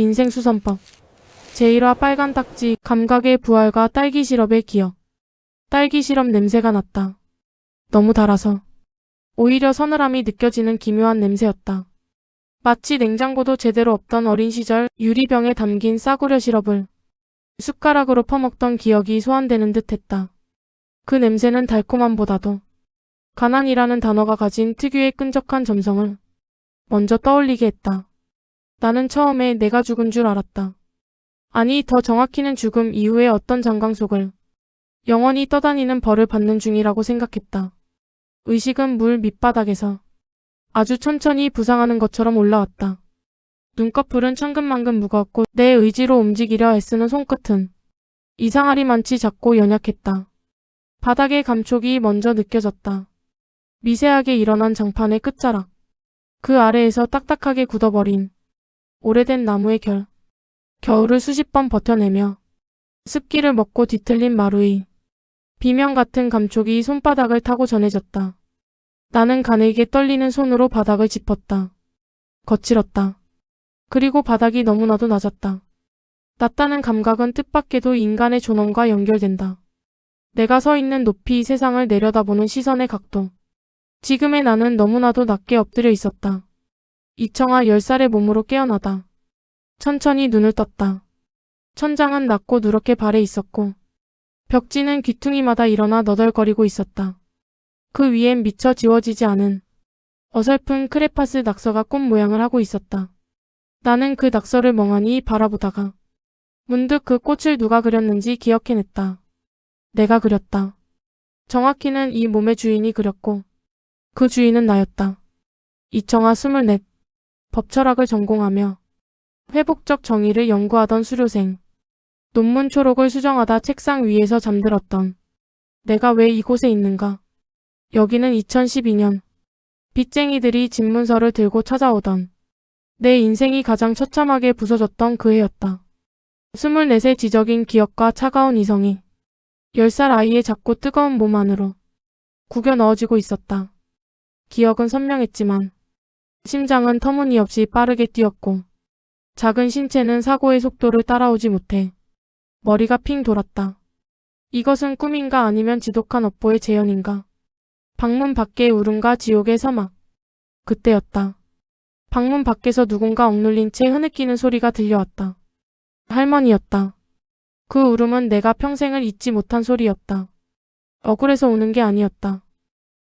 인생수선법 제1화 빨간 딱지 감각의 부활과 딸기 시럽의 기억. 딸기 시럽 냄새가 났다. 너무 달아서 오히려 서늘함이 느껴지는 기묘한 냄새였다. 마치 냉장고도 제대로 없던 어린 시절 유리병에 담긴 싸구려 시럽을 숟가락으로 퍼먹던 기억이 소환되는 듯했다. 그 냄새는 달콤함보다도 가난이라는 단어가 가진 특유의 끈적한 점성을 먼저 떠올리게 했다. 나는 처음에 내가 죽은 줄 알았다. 아니, 더 정확히는 죽음 이후에 어떤 장강 속을 영원히 떠다니는 벌을 받는 중이라고 생각했다. 의식은 물 밑바닥에서 아주 천천히 부상하는 것처럼 올라왔다. 눈꺼풀은 천근만근 무거웠고 내 의지로 움직이려 애쓰는 손끝은 이상하리만치 작고 연약했다. 바닥의 감촉이 먼저 느껴졌다. 미세하게 일어난 장판의 끝자락. 그 아래에서 딱딱하게 굳어버린 오래된 나무의 결. 겨울을 수십 번 버텨내며 습기를 먹고 뒤틀린 마루의 비명 같은 감촉이 손바닥을 타고 전해졌다. 나는 가늘게 떨리는 손으로 바닥을 짚었다. 거칠었다. 그리고 바닥이 너무나도 낮았다. 낮다는 감각은 뜻밖에도 인간의 존엄과 연결된다. 내가 서 있는 높이, 세상을 내려다보는 시선의 각도. 지금의 나는 너무나도 낮게 엎드려 있었다. 이청아 10살의 몸으로 깨어나다. 천천히 눈을 떴다. 천장은 낮고 누렇게 발에 있었고 벽지는 귀퉁이마다 일어나 너덜거리고 있었다. 그 위엔 미처 지워지지 않은 어설픈 크레파스 낙서가 꽃 모양을 하고 있었다. 나는 그 낙서를 멍하니 바라보다가 문득 그 꽃을 누가 그렸는지 기억해냈다. 내가 그렸다. 정확히는 이 몸의 주인이 그렸고 그 주인은 나였다. 이청아 24. 법철학을 전공하며 회복적 정의를 연구하던 수료생. 논문 초록을 수정하다 책상 위에서 잠들었던 내가 왜 이곳에 있는가? 여기는 2012년 빚쟁이들이 집문서를 들고 찾아오던 내 인생이 가장 처참하게 부서졌던 그 해였다. 24세 지적인 기억과 차가운 이성이 10살 아이의 작고 뜨거운 몸 안으로 구겨 넣어지고 있었다. 기억은 선명했지만 심장은 터무니없이 빠르게 뛰었고 작은 신체는 사고의 속도를 따라오지 못해 머리가 핑 돌았다. 이것은 꿈인가 아니면 지독한 업보의 재현인가? 방문 밖의 울음과 지옥의 서막. 그때였다. 방문 밖에서 누군가 억눌린 채 흐느끼는 소리가 들려왔다. 할머니였다. 그 울음은 내가 평생을 잊지 못한 소리였다. 억울해서 우는 게 아니었다.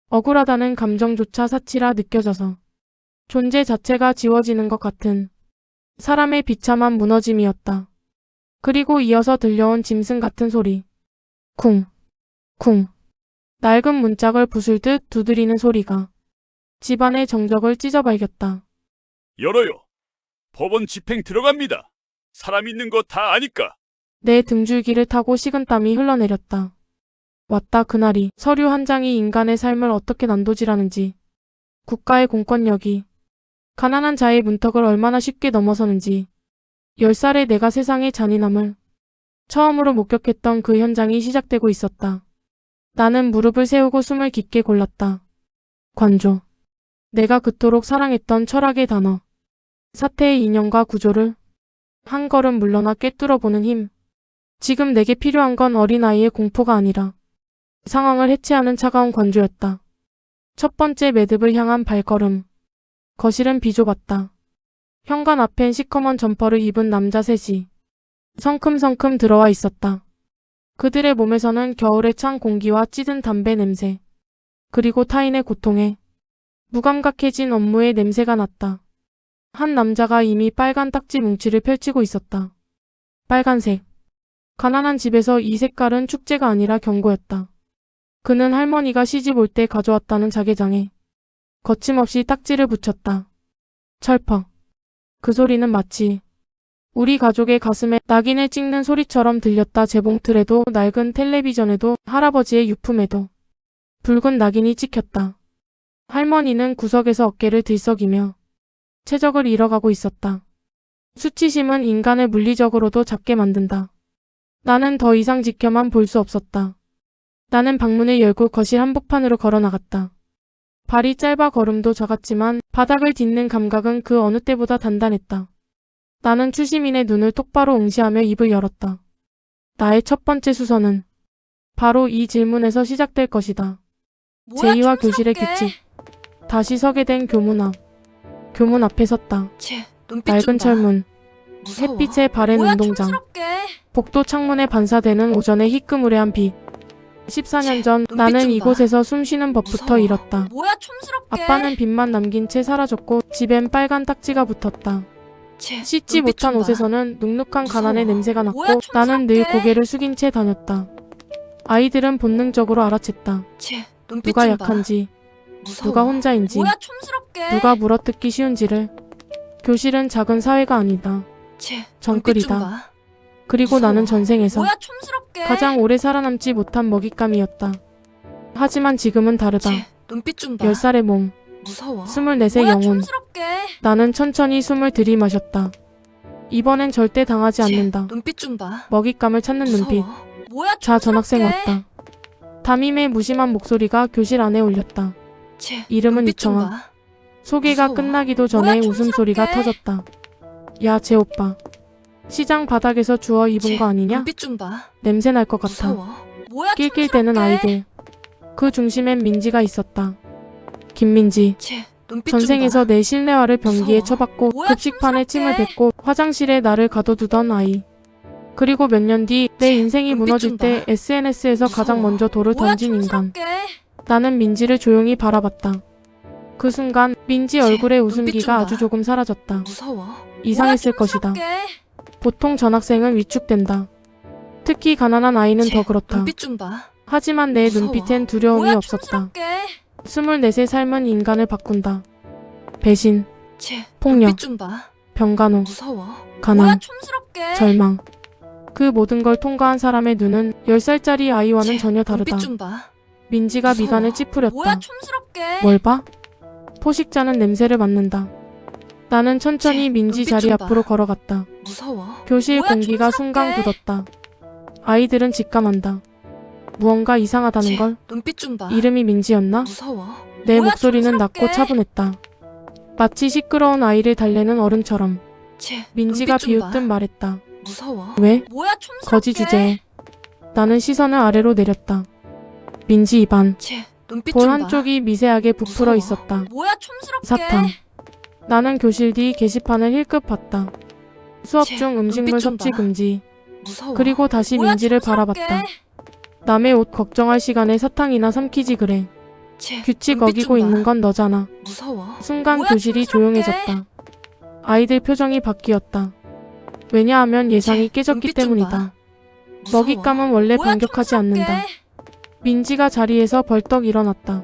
억울하다는 감정조차 사치라 느껴져서 존재 자체가 지워지는 것 같은 사람의 비참한 무너짐이었다. 그리고 이어서 들려온 짐승 같은 소리. 쿵, 쿵. 낡은 문짝을 부술듯 두드리는 소리가 집안의 정적을 찢어발겼다. 열어요. 법원 집행 들어갑니다. 사람 있는 거 다 아니까. 내 등줄기를 타고 식은땀이 흘러내렸다. 왔다 그날이. 서류 한 장이 인간의 삶을 어떻게 난도질하는지, 국가의 공권력이 가난한 자의 문턱을 얼마나 쉽게 넘어서는지, 10살의 내가 세상의 잔인함을 처음으로 목격했던 그 현장이 시작되고 있었다. 나는 무릎을 세우고 숨을 깊게 골랐다. 관조. 내가 그토록 사랑했던 철학의 단어. 사태의 인연과 구조를 한 걸음 물러나 꿰뚫어보는 힘. 지금 내게 필요한 건 어린아이의 공포가 아니라 상황을 해체하는 차가운 관조였다. 첫 번째 매듭을 향한 발걸음. 거실은 비좁았다. 현관 앞엔 시커먼 점퍼를 입은 남자 셋이 성큼성큼 들어와 있었다. 그들의 몸에서는 겨울의 찬 공기와 찌든 담배 냄새, 그리고 타인의 고통에 무감각해진 업무의 냄새가 났다. 한 남자가 이미 빨간 딱지 뭉치를 펼치고 있었다. 빨간색. 가난한 집에서 이 색깔은 축제가 아니라 경고였다. 그는 할머니가 시집 올 때 가져왔다는 자개장에 거침없이 딱지를 붙였다. 철퍽. 그 소리는 마치 우리 가족의 가슴에 낙인을 찍는 소리처럼 들렸다. 재봉틀에도 낡은 텔레비전에도 할아버지의 유품에도 붉은 낙인이 찍혔다. 할머니는 구석에서 어깨를 들썩이며 체적을 잃어가고 있었다. 수치심은 인간을 물리적으로도 작게 만든다. 나는 더 이상 지켜만 볼 수 없었다. 나는 방문을 열고 거실 한복판으로 걸어나갔다. 발이 짧아 걸음도 작았지만 바닥을 딛는 감각은 그 어느 때보다 단단했다. 나는 추시민의 눈을 똑바로 응시하며 입을 열었다. 나의 첫 번째 수선은 바로 이 질문에서 시작될 것이다. 뭐야, 제이와 교실의 촌스럽게. 규칙. 다시 서게 된 교문 앞. 교문 앞에 섰다. 쟤 눈빛 낡은 좀 봐. 철문, 무서워. 햇빛에 바랜 뭐야, 운동장, 촌스럽게. 복도 창문에 반사되는 오전의 희끄무레한 빛. 14년 전 눈빛 나는 좀 봐. 이곳에서 숨 쉬는 법부터 무서워. 잃었다. 뭐야, 촌스럽게. 아빠는 빛만 남긴 채 사라졌고 집엔 빨간 딱지가 붙었다. 쟤 씻지 눈빛 좀 못한 봐. 옷에서는 눅눅한 무서워. 가난의 냄새가 났고 뭐야, 나는 늘 촌스럽게. 고개를 숙인 채 다녔다. 아이들은 본능적으로 알아챘다. 쟤 눈빛 누가 좀 봐. 약한지, 무서워. 누가 혼자인지, 뭐야, 촌스럽게. 누가 물어뜯기 쉬운지를. 교실은 작은 사회가 아니다. 쟤 정글이다. 눈빛 좀 봐. 그리고 무서워. 나는 전생에서 뭐야, 촌스럽게. 가장 오래 살아남지 못한 먹잇감이었다. 하지만 지금은 다르다. 쟤 눈빛 좀 봐. 10살의 몸, 무서워. 24의 뭐야, 영혼. 촌스럽게. 나는 천천히 숨을 들이마셨다. 이번엔 절대 당하지 쟤 않는다. 눈빛 좀 봐. 먹잇감을 찾는 무서워. 눈빛. 뭐야, 자, 전학생 촌스럽게. 왔다. 담임의 무심한 목소리가 교실 안에 울렸다. 쟤 이름은 눈빛 좀 이청아. 봐. 소개가 무서워. 끝나기도 전에 뭐야, 웃음소리가 촌스럽게. 터졌다. 야, 제 오빠. 시장 바닥에서 주워 입은 쟤 거 아니냐? 눈빛 좀 봐. 냄새 날 것 같아. 무서워. 뭐야, 낄낄대는 촌스럽게. 아이들. 그 중심엔 민지가 있었다. 김민지. 쟤 눈빛 전생에서 좀 봐. 내 실내화를 변기에 무서워. 쳐박고 뭐야, 급식판에 침을 촌스럽게. 뱉고 화장실에 나를 가둬두던 아이. 그리고 몇 년 뒤 내 쟤 인생이 눈빛 무너질 좀 때 봐. SNS에서 가장 무서워. 먼저 돌을 뭐야, 던진 인간. 촌스럽게. 나는 민지를 조용히 바라봤다. 그 순간 민지 쟤 얼굴의 눈빛 좀 웃음기가 봐. 아주 조금 사라졌다. 무서워. 이상했을 뭐야, 것이다. 촌스럽게. 보통 전학생은 위축된다. 특히 가난한 아이는 쟤 더 그렇다. 눈빛 좀 봐. 하지만 내 무서워. 눈빛엔 두려움이 뭐야, 없었다. 촌스럽게. 24세 삶은 인간을 바꾼다. 배신, 쟤 폭력, 눈빛 좀 봐. 병간호, 무서워. 뭐야, 가난, 촌스럽게. 절망. 그 모든 걸 통과한 사람의 눈은 10살짜리 아이와는 쟤 전혀 다르다. 눈빛 좀 봐. 민지가 무서워. 미간을 뭐야, 찌푸렸다. 촌스럽게. 뭘 봐? 포식자는 냄새를 맡는다. 나는 천천히 쟤 민지 눈빛 자리 좀 봐. 앞으로 걸어갔다. 무서워. 교실 뭐야, 공기가 촌스럽게. 순간 굳었다. 아이들은 직감한다. 무언가 이상하다는 쟤 걸. 눈빛 좀 봐. 이름이 민지였나? 무서워. 내 뭐야, 목소리는 촌스럽게. 낮고 차분했다. 마치 시끄러운 아이를 달래는 어른처럼. 쟤 민지가 눈빛 좀 봐. 비웃듯 말했다. 무서워. 왜? 뭐야, 촌스럽게. 거지 주제에. 나는 시선을 아래로 내렸다. 민지 입안. 쟤 눈빛 볼 좀 봐. 한쪽이 미세하게 부풀어 무서워. 있었다. 뭐야, 촌스럽게. 사탕. 나는 교실 뒤 게시판을 힐끗 봤다. 수업 쟤 중 음식물 눈빛 좀 섭취 봐. 금지. 무서워. 그리고 다시 뭐야, 민지를 촌스럽게. 바라봤다. 남의 옷 걱정할 시간에 사탕이나 삼키지 그래. 쟤 규칙 눈빛 어기고 좀 봐. 있는 건 너잖아. 무서워. 순간 뭐야, 교실이 촌스럽게. 조용해졌다. 아이들 표정이 바뀌었다. 왜냐하면 예상이 쟤 깨졌기 눈빛 좀 때문이다. 봐. 무서워. 먹잇감은 원래 뭐야, 반격하지 촌스럽게. 않는다. 민지가 자리에서 벌떡 일어났다.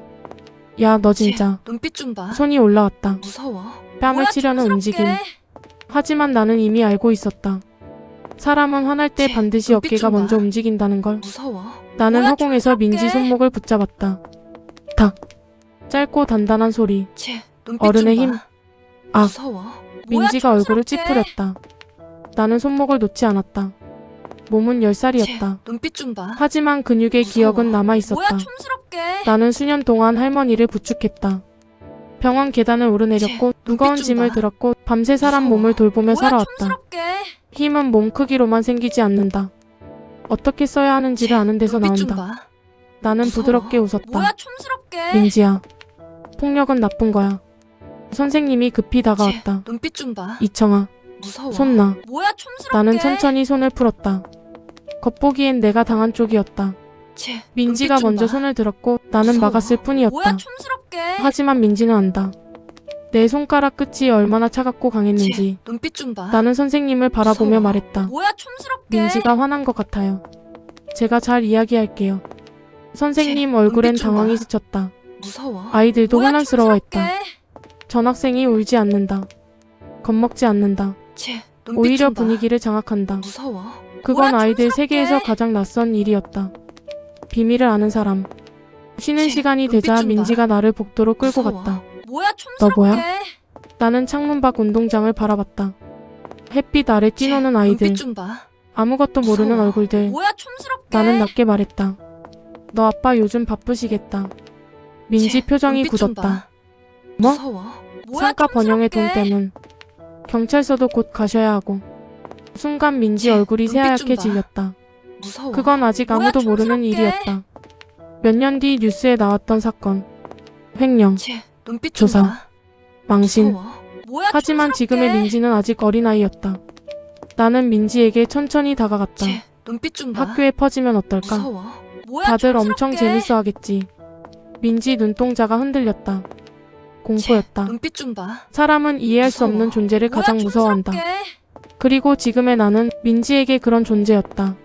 야, 너 진짜. 쟤 눈빛 좀 봐. 손이 올라왔다. 무서워. 뺨을 뭐야, 치려는 촌스럽게. 움직임. 하지만 나는 이미 알고 있었다. 사람은 화날 때 쟤 반드시 눈빛 어깨가 좀 봐. 먼저 움직인다는 걸. 무서워. 나는 뭐야, 허공에서 민지 촌스럽게. 손목을 붙잡았다. 탁. 짧고 단단한 소리. 쟤 눈빛 어른의 좀 힘. 봐. 아. 무서워. 민지가 뭐야, 얼굴을 촌스럽게. 찌푸렸다. 나는 손목을 놓지 않았다. 몸은 10살이었다. 쟤 눈빛 좀 봐. 하지만 근육의 무서워. 기억은 남아 뭐야, 있었다. 촌스럽게. 나는 수년 동안 할머니를 부축했다. 병원 계단을 오르내렸고 쟤 무거운 눈빛 좀 짐을 봐. 들었고 밤새 사람 무서워. 몸을 돌보며 뭐야, 살아왔다. 촌스럽게. 힘은 몸 크기로만 생기지 않는다. 어떻게 써야 하는지를 쟤 아는 데서 눈빛 좀 나온다. 봐. 나는 무서워. 부드럽게 웃었다. 뭐야, 촌스럽게. 민지야. 폭력은 나쁜 거야. 선생님이 급히 다가왔다. 쟤 눈빛 좀 봐. 이청아. 무서워. 손 놔. 뭐야, 촌스럽게. 나는 천천히 손을 풀었다. 겉보기엔 내가 당한 쪽이었다. 쟤 민지가 눈빛 좀 먼저 봐. 손을 들었고 나는 무서워. 막았을 뭐야, 뿐이었다. 촌스럽게. 하지만 민지는 안다. 내 손가락 끝이 얼마나 차갑고 강했는지. 쟤 눈빛 좀 봐. 나는 선생님을 바라보며 무서워. 말했다. 뭐야, 촌스럽게. 민지가 화난 것 같아요. 제가 잘 이야기할게요. 선생님 얼굴엔 눈빛 좀 당황이 봐. 스쳤다. 무서워. 아이들도 뭐야, 혼란스러워했다. 촌스럽게. 전학생이 울지 않는다. 겁먹지 않는다. 쟤 눈빛 오히려 좀 봐. 분위기를 장악한다. 무서워. 그건 뭐야, 아이들 촌스럽게. 세계에서 가장 낯선 일이었다. 비밀을 아는 사람. 쉬는 쟤 시간이 눈빛 되자 좀 봐. 민지가 나를 복도로 끌고 무서워. 갔다. 뭐야, 너 촌스럽게. 뭐야? 나는 창문 밖 운동장을 바라봤다. 햇빛 아래 쟤 뛰노는 아이들. 눈빛 좀 봐. 아무것도 모르는 무서워. 얼굴들. 뭐야, 촌스럽게. 나는 낮게 말했다. 너 아빠 요즘 바쁘시겠다. 민지 쟤 표정이 눈빛 좀 굳었다. 봐. 뭐? 무서워. 뭐야, 상가 번영의 돈 촌스럽게. 때문. 경찰서도 곧 가셔야 하고. 순간 민지 얼굴이 눈빛 좀 새하얗게 봐. 질렸다. 무서워. 그건 아직 뭐야, 아무도 모르는 촌스럽게. 일이었다. 몇 년 뒤 뉴스에 나왔던 사건. 횡령, 쟤 눈빛 좀 조사, 봐. 망신. 무서워. 뭐야, 하지만 촌스럽게. 지금의 민지는 아직 어린아이였다. 나는 민지에게 천천히 다가갔다. 쟤 눈빛 좀 봐. 학교에 퍼지면 어떨까? 무서워. 뭐야, 다들 엄청 촌스럽게. 재밌어 하겠지. 민지 눈동자가 흔들렸다. 공포였다. 눈빛 좀 봐. 사람은 이해할 수 무서워. 없는 존재를 뭐야, 가장 무서워한다. 촌스럽게. 그리고 지금의 나는 민지에게 그런 존재였다.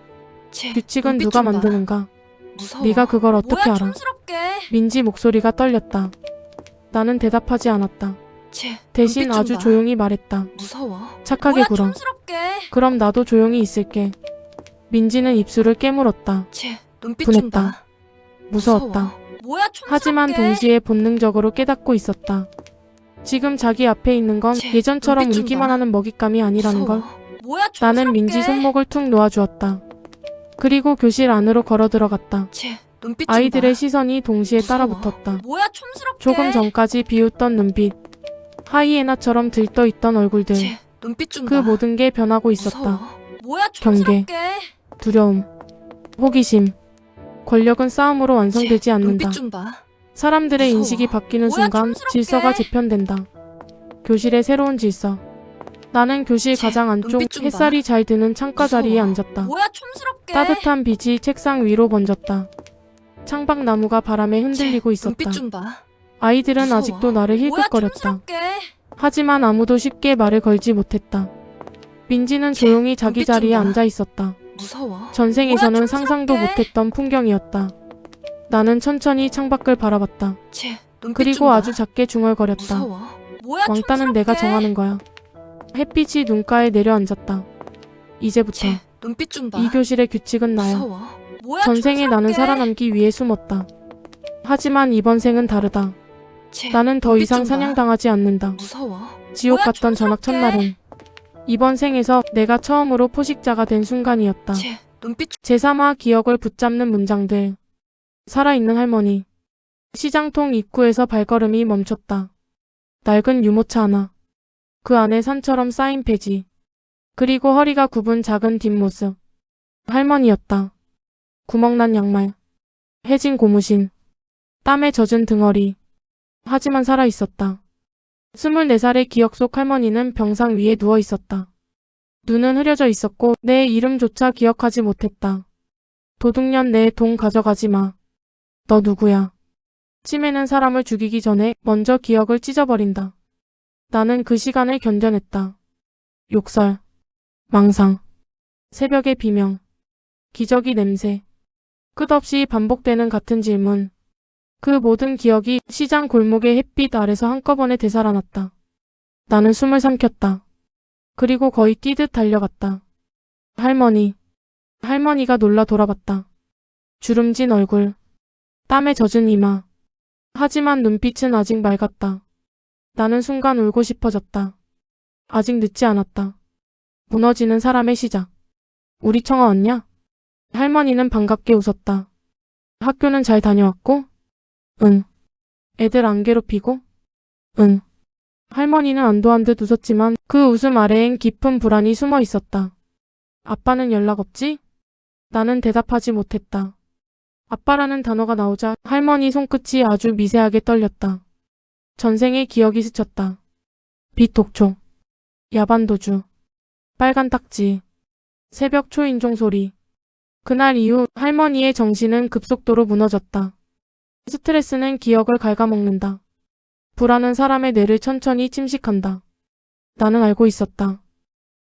쟤 규칙은 눈빛 누가 좀 봐. 만드는가? 무서워. 네가 그걸 어떻게 뭐야, 알아? 촌스럽게. 민지 목소리가 떨렸다. 나는 대답하지 않았다. 쟤 대신 눈빛 좀 아주 봐. 조용히 말했다. 무서워. 착하게 뭐야, 굴어. 촌스럽게. 그럼 나도 조용히 있을게. 민지는 입술을 깨물었다. 쟤 눈빛 분했다. 좀 봐. 무서웠다. 무서워. 뭐야, 촌스럽게. 하지만 동시에 본능적으로 깨닫고 있었다. 지금 자기 앞에 있는 건 쟤 예전처럼 눈빛 좀 울기만 봐. 하는 먹잇감이 아니라는 걸. 무서워. 뭐야, 나는 촌스럽게. 민지 손목을 툭 놓아주었다. 그리고 교실 안으로 걸어 들어갔다. 쟤 눈빛 좀 아이들의 봐. 시선이 동시에 무서워. 따라붙었다. 뭐야, 촌스럽게. 조금 전까지 비웃던 눈빛, 하이에나처럼 들떠있던 얼굴들, 쟤 눈빛 좀 그 봐. 모든 게 변하고 있었다. 무서워. 뭐야, 경계. 촌스럽게. 두려움, 호기심. 권력은 싸움으로 완성되지 쟤 않는다. 눈빛 좀 봐. 사람들의 무서워. 인식이 바뀌는 뭐야, 순간 촌스럽게. 질서가 재편된다. 교실의 새로운 질서. 나는 교실 쟤 가장 안쪽 눈빛 좀 봐. 햇살이 잘 드는 창가 무서워. 자리에 앉았다. 뭐야, 촌스럽게. 따뜻한 빛이 책상 위로 번졌다. 창밖 나무가 바람에 흔들리고 쟤 있었다. 눈빛 좀 봐. 아이들은 무서워. 아직도 나를 뭐야, 힐끗거렸다. 촌스럽게. 하지만 아무도 쉽게 말을 걸지 못했다. 민지는 쟤 조용히 자기 눈빛 좀 자리에 봐. 앉아 있었다. 무서워. 전생에서는 뭐야, 상상도 촌스럽게. 못했던 풍경이었다. 나는 천천히 창밖을 바라봤다. 쟤 눈빛 좀 그리고 봐. 아주 작게 중얼거렸다. 무서워. 뭐야, 왕따는 내가 촌스럽게. 정하는 거야. 햇빛이 눈가에 내려앉았다. 이제부터 쟤 눈빛 좀 봐. 이 교실의 규칙은 나야. 무서워. 뭐야, 전생에 나는 촌스럽게. 살아남기 위해 숨었다. 하지만 이번 생은 다르다. 쟤 나는 더 눈빛 이상 좀 봐. 사냥당하지 않는다. 무서워. 지옥 뭐야, 갔던 전학 촌스럽게. 첫날은 이번 생에서 내가 처음으로 포식자가 된 순간이었다. 쟤 눈빛 좀 제3화 기억을 붙잡는 문장들. 살아있는 할머니. 시장통 입구에서 발걸음이 멈췄다. 낡은 유모차 하나. 그 안에 산처럼 쌓인 폐지. 그리고 허리가 굽은 작은 뒷모습. 할머니였다. 구멍난 양말. 해진 고무신. 땀에 젖은 등허리. 하지만 살아있었다. 24살의 기억 속 할머니는 병상 위에 누워 있었다. 눈은 흐려져 있었고 내 이름조차 기억하지 못했다. 도둑년 내 돈 가져가지 마. 너 누구야? 치매는 사람을 죽이기 전에 먼저 기억을 찢어버린다. 나는 그 시간을 견뎌냈다. 욕설, 망상, 새벽의 비명, 기저귀 냄새, 끝없이 반복되는 같은 질문. 그 모든 기억이 시장 골목의 햇빛 아래서 한꺼번에 되살아났다. 나는 숨을 삼켰다. 그리고 거의 뛰듯 달려갔다. 할머니. 할머니가 놀라 돌아봤다. 주름진 얼굴, 땀에 젖은 이마. 하지만 눈빛은 아직 맑았다. 나는 순간 울고 싶어졌다. 아직 늦지 않았다. 무너지는 사람의 시작. 우리 청아 왔냐? 할머니는 반갑게 웃었다. 학교는 잘 다녀왔고? 응. 애들 안 괴롭히고? 응. 할머니는 안도한 듯 웃었지만 그 웃음 아래엔 깊은 불안이 숨어 있었다. 아빠는 연락 없지? 나는 대답하지 못했다. 아빠라는 단어가 나오자 할머니 손끝이 아주 미세하게 떨렸다. 전생의 기억이 스쳤다. 빛 독촉, 야반 도주, 빨간 딱지, 새벽 초인종 소리. 그날 이후 할머니의 정신은 급속도로 무너졌다. 스트레스는 기억을 갉아먹는다. 불안은 사람의 뇌를 천천히 침식한다. 나는 알고 있었다.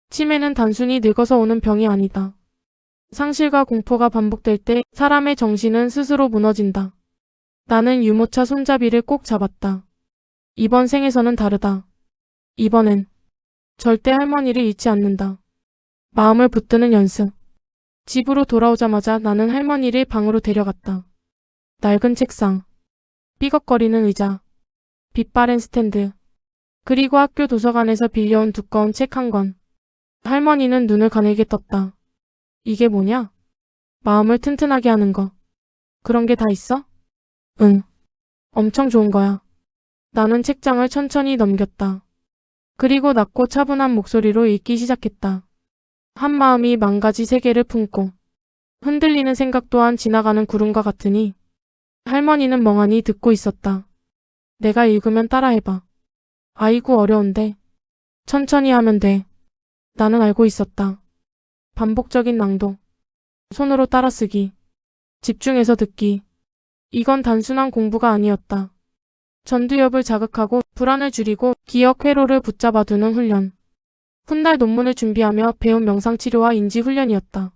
치매는 단순히 늙어서 오는 병이 아니다. 상실과 공포가 반복될 때 사람의 정신은 스스로 무너진다. 나는 유모차 손잡이를 꼭 잡았다. 이번 생에서는 다르다. 이번엔 절대 할머니를 잃지 않는다. 마음을 붙드는 연습. 집으로 돌아오자마자 나는 할머니를 방으로 데려갔다. 낡은 책상, 삐걱거리는 의자, 빛바랜 스탠드, 그리고 학교 도서관에서 빌려온 두꺼운 책 한 권. 할머니는 눈을 가늘게 떴다. 이게 뭐냐? 마음을 튼튼하게 하는 거. 그런 게 다 있어? 응. 엄청 좋은 거야. 나는 책장을 천천히 넘겼다. 그리고 낮고 차분한 목소리로 읽기 시작했다. 한 마음이 망가지 세계를 품고 흔들리는 생각 또한 지나가는 구름과 같으니 할머니는 멍하니 듣고 있었다. 내가 읽으면 따라해봐. 아이고 어려운데. 천천히 하면 돼. 나는 알고 있었다. 반복적인 낭독. 손으로 따라쓰기. 집중해서 듣기. 이건 단순한 공부가 아니었다. 전두엽을 자극하고 불안을 줄이고 기억 회로를 붙잡아두는 훈련. 훗날 논문을 준비하며 배운 명상치료와 인지훈련이었다.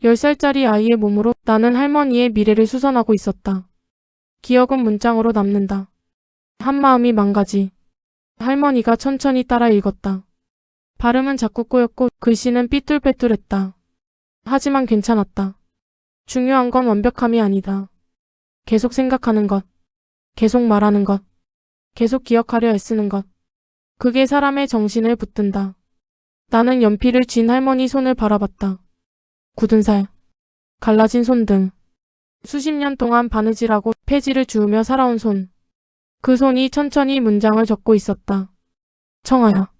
10살짜리 아이의 몸으로 나는 할머니의 미래를 수선하고 있었다. 기억은 문장으로 남는다. 한마음이 망가지. 할머니가 천천히 따라 읽었다. 발음은 자꾸 꼬였고 글씨는 삐뚤빼뚤했다. 하지만 괜찮았다. 중요한 건 완벽함이 아니다. 계속 생각하는 것. 계속 말하는 것. 계속 기억하려 애쓰는 것. 그게 사람의 정신을 붙든다. 나는 연필을 쥔 할머니 손을 바라봤다. 굳은 살, 갈라진 손등. 수십 년 동안 바느질하고 폐지를 주우며 살아온 손. 그 손이 천천히 문장을 적고 있었다. 청아야.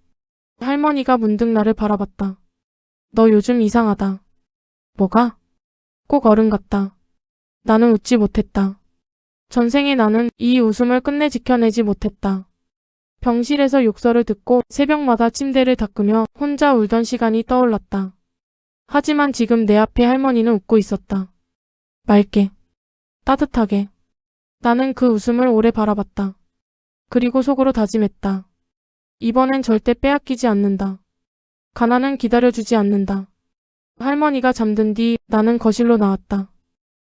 할머니가 문득 나를 바라봤다. 너 요즘 이상하다. 뭐가? 꼭 어른 같다. 나는 웃지 못했다. 전생에 나는 이 웃음을 끝내 지켜내지 못했다. 병실에서 욕설을 듣고 새벽마다 침대를 닦으며 혼자 울던 시간이 떠올랐다. 하지만 지금 내 앞에 할머니는 웃고 있었다. 맑게, 따뜻하게. 나는 그 웃음을 오래 바라봤다. 그리고 속으로 다짐했다. 이번엔 절대 빼앗기지 않는다. 가난은 기다려주지 않는다. 할머니가 잠든 뒤 나는 거실로 나왔다.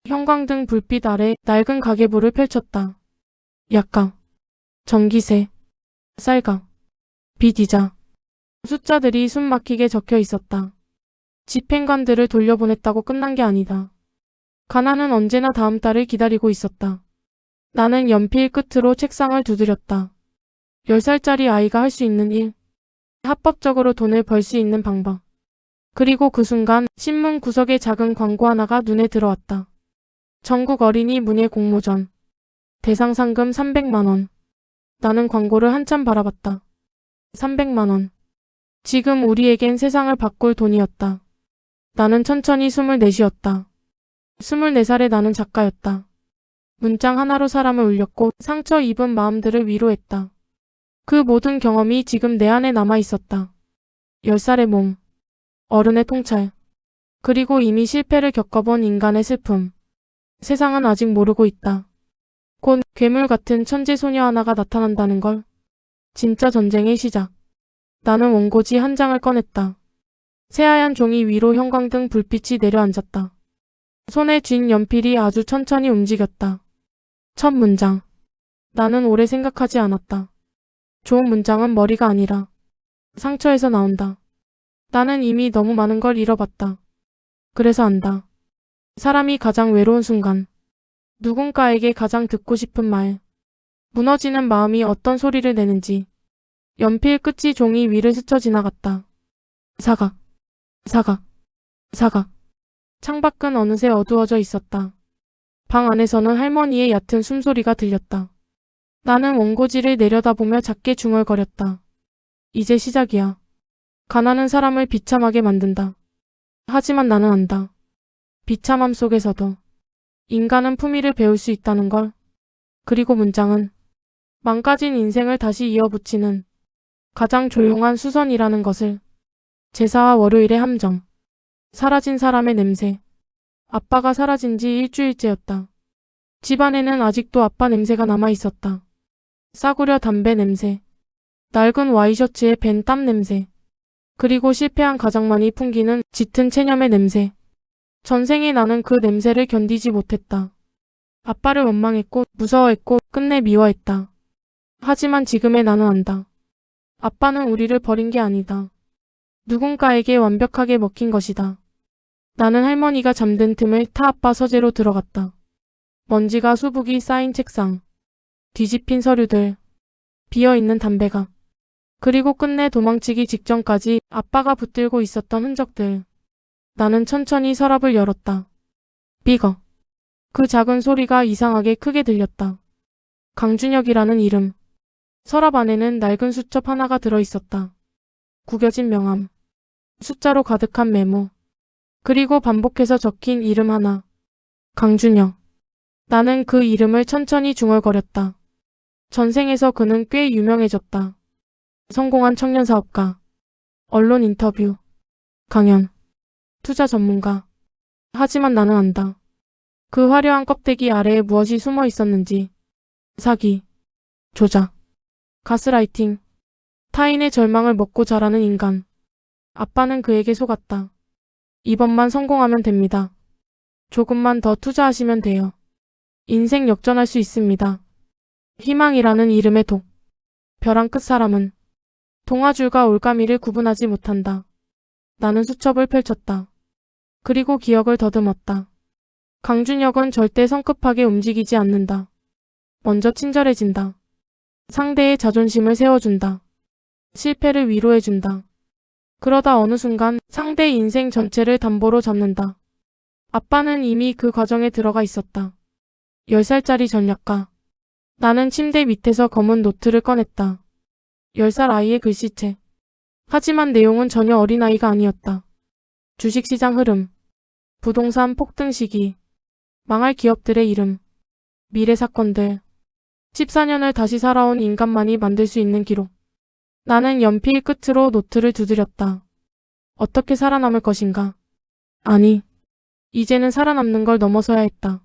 형광등 불빛 아래 낡은 가계부를 펼쳤다. 약강, 전기세, 쌀강, 빚이자. 숫자들이 숨 막히게 적혀 있었다. 집행관들을 돌려보냈다고 끝난 게 아니다. 가난은 언제나 다음 달을 기다리고 있었다. 나는 연필 끝으로 책상을 두드렸다. 10살짜리 아이가 할 수 있는 일. 합법적으로 돈을 벌 수 있는 방법. 그리고 그 순간 신문 구석에 작은 광고 하나가 눈에 들어왔다. 전국 어린이 문예 공모전. 대상 상금 300만 원. 나는 광고를 한참 바라봤다. 300만 원. 지금 우리에겐 세상을 바꿀 돈이었다. 나는 천천히 숨을 내쉬었다. 24살의 나는 작가였다. 문장 하나로 사람을 울렸고 상처 입은 마음들을 위로했다. 그 모든 경험이 지금 내 안에 남아 있었다. 10살의 몸. 어른의 통찰. 그리고 이미 실패를 겪어본 인간의 슬픔. 세상은 아직 모르고 있다. 곧 괴물 같은 천재 소녀 하나가 나타난다는 걸. 진짜 전쟁의 시작. 나는 원고지 한 장을 꺼냈다. 새하얀 종이 위로 형광등 불빛이 내려앉았다. 손에 쥔 연필이 아주 천천히 움직였다. 첫 문장. 나는 오래 생각하지 않았다. 좋은 문장은 머리가 아니라 상처에서 나온다. 나는 이미 너무 많은 걸 잃어봤다. 그래서 안다. 사람이 가장 외로운 순간. 누군가에게 가장 듣고 싶은 말. 무너지는 마음이 어떤 소리를 내는지. 연필 끝이 종이 위를 스쳐 지나갔다. 사각, 사각, 사각. 창밖은 어느새 어두워져 있었다. 방 안에서는 할머니의 얕은 숨소리가 들렸다. 나는 원고지를 내려다보며 작게 중얼거렸다. 이제 시작이야. 가난은 사람을 비참하게 만든다. 하지만 나는 안다. 비참함 속에서도 인간은 품위를 배울 수 있다는 걸. 그리고 문장은 망가진 인생을 다시 이어붙이는 가장 조용한 수선이라는 것을. 제사와 월요일의 함정. 사라진 사람의 냄새. 아빠가 사라진 지 일주일째였다. 집안에는 아직도 아빠 냄새가 남아 있었다. 싸구려 담배 냄새. 낡은 와이셔츠에 밴 땀 냄새. 그리고 실패한 가장만이 풍기는 짙은 체념의 냄새. 전생에 나는 그 냄새를 견디지 못했다. 아빠를 원망했고 무서워했고 끝내 미워했다. 하지만 지금의 나는 안다. 아빠는 우리를 버린 게 아니다. 누군가에게 완벽하게 먹힌 것이다. 나는 할머니가 잠든 틈을 타 아빠 서재로 들어갔다. 먼지가 수북이 쌓인 책상. 뒤집힌 서류들. 비어있는 담배가. 그리고 끝내 도망치기 직전까지 아빠가 붙들고 있었던 흔적들. 나는 천천히 서랍을 열었다. 삐걱. 그 작은 소리가 이상하게 크게 들렸다. 강준혁이라는 이름. 서랍 안에는 낡은 수첩 하나가 들어있었다. 구겨진 명함, 숫자로 가득한 메모, 그리고 반복해서 적힌 이름 하나. 강준혁. 나는 그 이름을 천천히 중얼거렸다. 전생에서 그는 꽤 유명해졌다. 성공한 청년 사업가, 언론 인터뷰, 강연, 투자 전문가. 하지만 나는 안다. 그 화려한 껍데기 아래에 무엇이 숨어 있었는지. 사기, 조작, 가스라이팅, 타인의 절망을 먹고 자라는 인간. 아빠는 그에게 속았다. 이번만 성공하면 됩니다. 조금만 더 투자하시면 돼요. 인생 역전할 수 있습니다. 희망이라는 이름의 독. 벼랑 끝 사람은 동아줄과 올가미를 구분하지 못한다. 나는 수첩을 펼쳤다. 그리고 기억을 더듬었다. 강준혁은 절대 성급하게 움직이지 않는다. 먼저 친절해진다. 상대의 자존심을 세워준다. 실패를 위로해준다. 그러다 어느 순간 상대 인생 전체를 담보로 잡는다. 아빠는 이미 그 과정에 들어가 있었다. 10살짜리 전략가. 나는 침대 밑에서 검은 노트를 꺼냈다. 10살 아이의 글씨체. 하지만 내용은 전혀 어린아이가 아니었다. 주식시장 흐름, 부동산 폭등 시기, 망할 기업들의 이름, 미래 사건들, 14년을 다시 살아온 인간만이 만들 수 있는 기록. 나는 연필 끝으로 노트를 두드렸다. 어떻게 살아남을 것인가? 아니, 이제는 살아남는 걸 넘어서야 했다.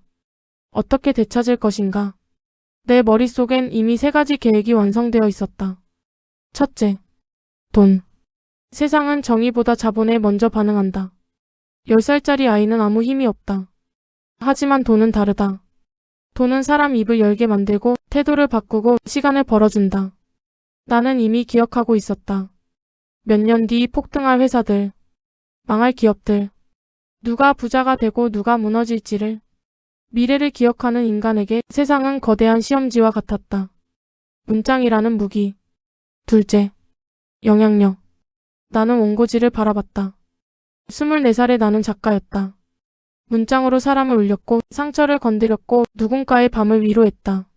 어떻게 되찾을 것인가? 내 머릿속엔 이미 3가지 계획이 완성되어 있었다. 첫째, 돈. 세상은 정의보다 자본에 먼저 반응한다. 10살짜리 아이는 아무 힘이 없다. 하지만 돈은 다르다. 돈은 사람 입을 열게 만들고 태도를 바꾸고 시간을 벌어준다. 나는 이미 기억하고 있었다. 몇 년 뒤 폭등할 회사들, 망할 기업들, 누가 부자가 되고 누가 무너질지를. 미래를 기억하는 인간에게 세상은 거대한 시험지와 같았다. 문장이라는 무기. 둘째, 영향력. 나는 원고지를 바라봤다. 24살의 나는 작가였다. 문장으로 사람을 울렸고 상처를 건드렸고 누군가의 밤을 위로했다.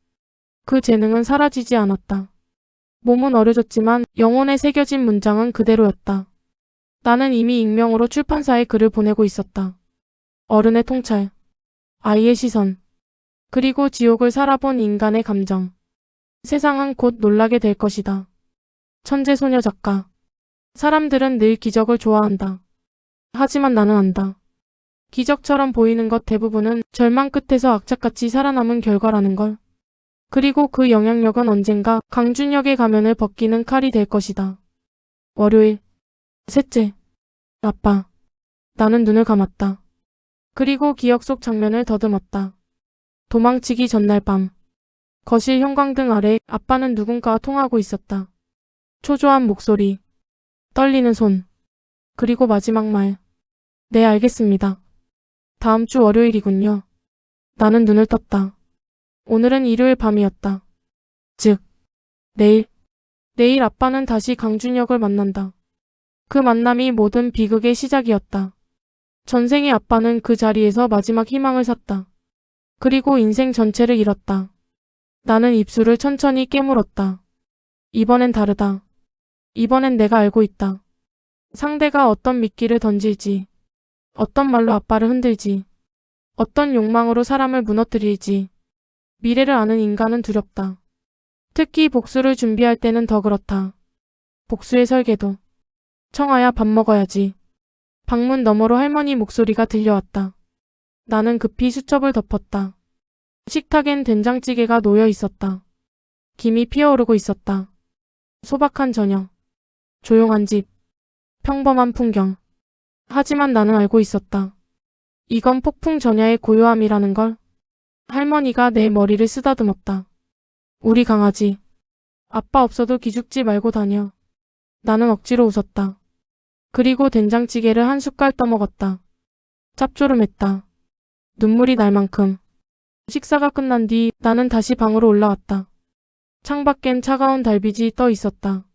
그 재능은 사라지지 않았다. 몸은 어려졌지만 영혼에 새겨진 문장은 그대로였다. 나는 이미 익명으로 출판사에 글을 보내고 있었다. 어른의 통찰, 아이의 시선, 그리고 지옥을 살아본 인간의 감정. 세상은 곧 놀라게 될 것이다. 천재소녀 작가. 사람들은 늘 기적을 좋아한다. 하지만 나는 안다. 기적처럼 보이는 것 대부분은 절망 끝에서 악착같이 살아남은 결과라는 걸. 그리고 그 영향력은 언젠가 강준혁의 가면을 벗기는 칼이 될 것이다. 월요일. 셋째. 아빠. 나는 눈을 감았다. 그리고 기억 속 장면을 더듬었다. 도망치기 전날 밤. 거실 형광등 아래 아빠는 누군가와 통하고 있었다. 초조한 목소리. 떨리는 손. 그리고 마지막 말. 네, 알겠습니다. 다음 주 월요일이군요. 나는 눈을 떴다. 오늘은 일요일 밤이었다. 즉, 내일 아빠는 다시 강준혁을 만난다. 그 만남이 모든 비극의 시작이었다. 전생의 아빠는 그 자리에서 마지막 희망을 샀다. 그리고 인생 전체를 잃었다. 나는 입술을 천천히 깨물었다. 이번엔 다르다. 이번엔 내가 알고 있다. 상대가 어떤 미끼를 던질지, 어떤 말로 아빠를 흔들지, 어떤 욕망으로 사람을 무너뜨릴지. 미래를 아는 인간은 두렵다. 특히 복수를 준비할 때는 더 그렇다. 복수의 설계도. 청아야, 밥 먹어야지. 방문 너머로 할머니 목소리가 들려왔다. 나는 급히 수첩을 덮었다. 식탁엔 된장찌개가 놓여 있었다. 김이 피어오르고 있었다. 소박한 저녁. 조용한 집. 평범한 풍경. 하지만 나는 알고 있었다. 이건 폭풍 전야의 고요함이라는 걸. 할머니가 내 머리를 쓰다듬었다. 우리 강아지. 아빠 없어도 기죽지 말고 다녀. 나는 억지로 웃었다. 그리고 된장찌개를 한 숟갈 떠먹었다. 짭조름했다. 눈물이 날 만큼. 식사가 끝난 뒤 나는 다시 방으로 올라왔다. 창밖엔 차가운 달빛이 떠 있었다.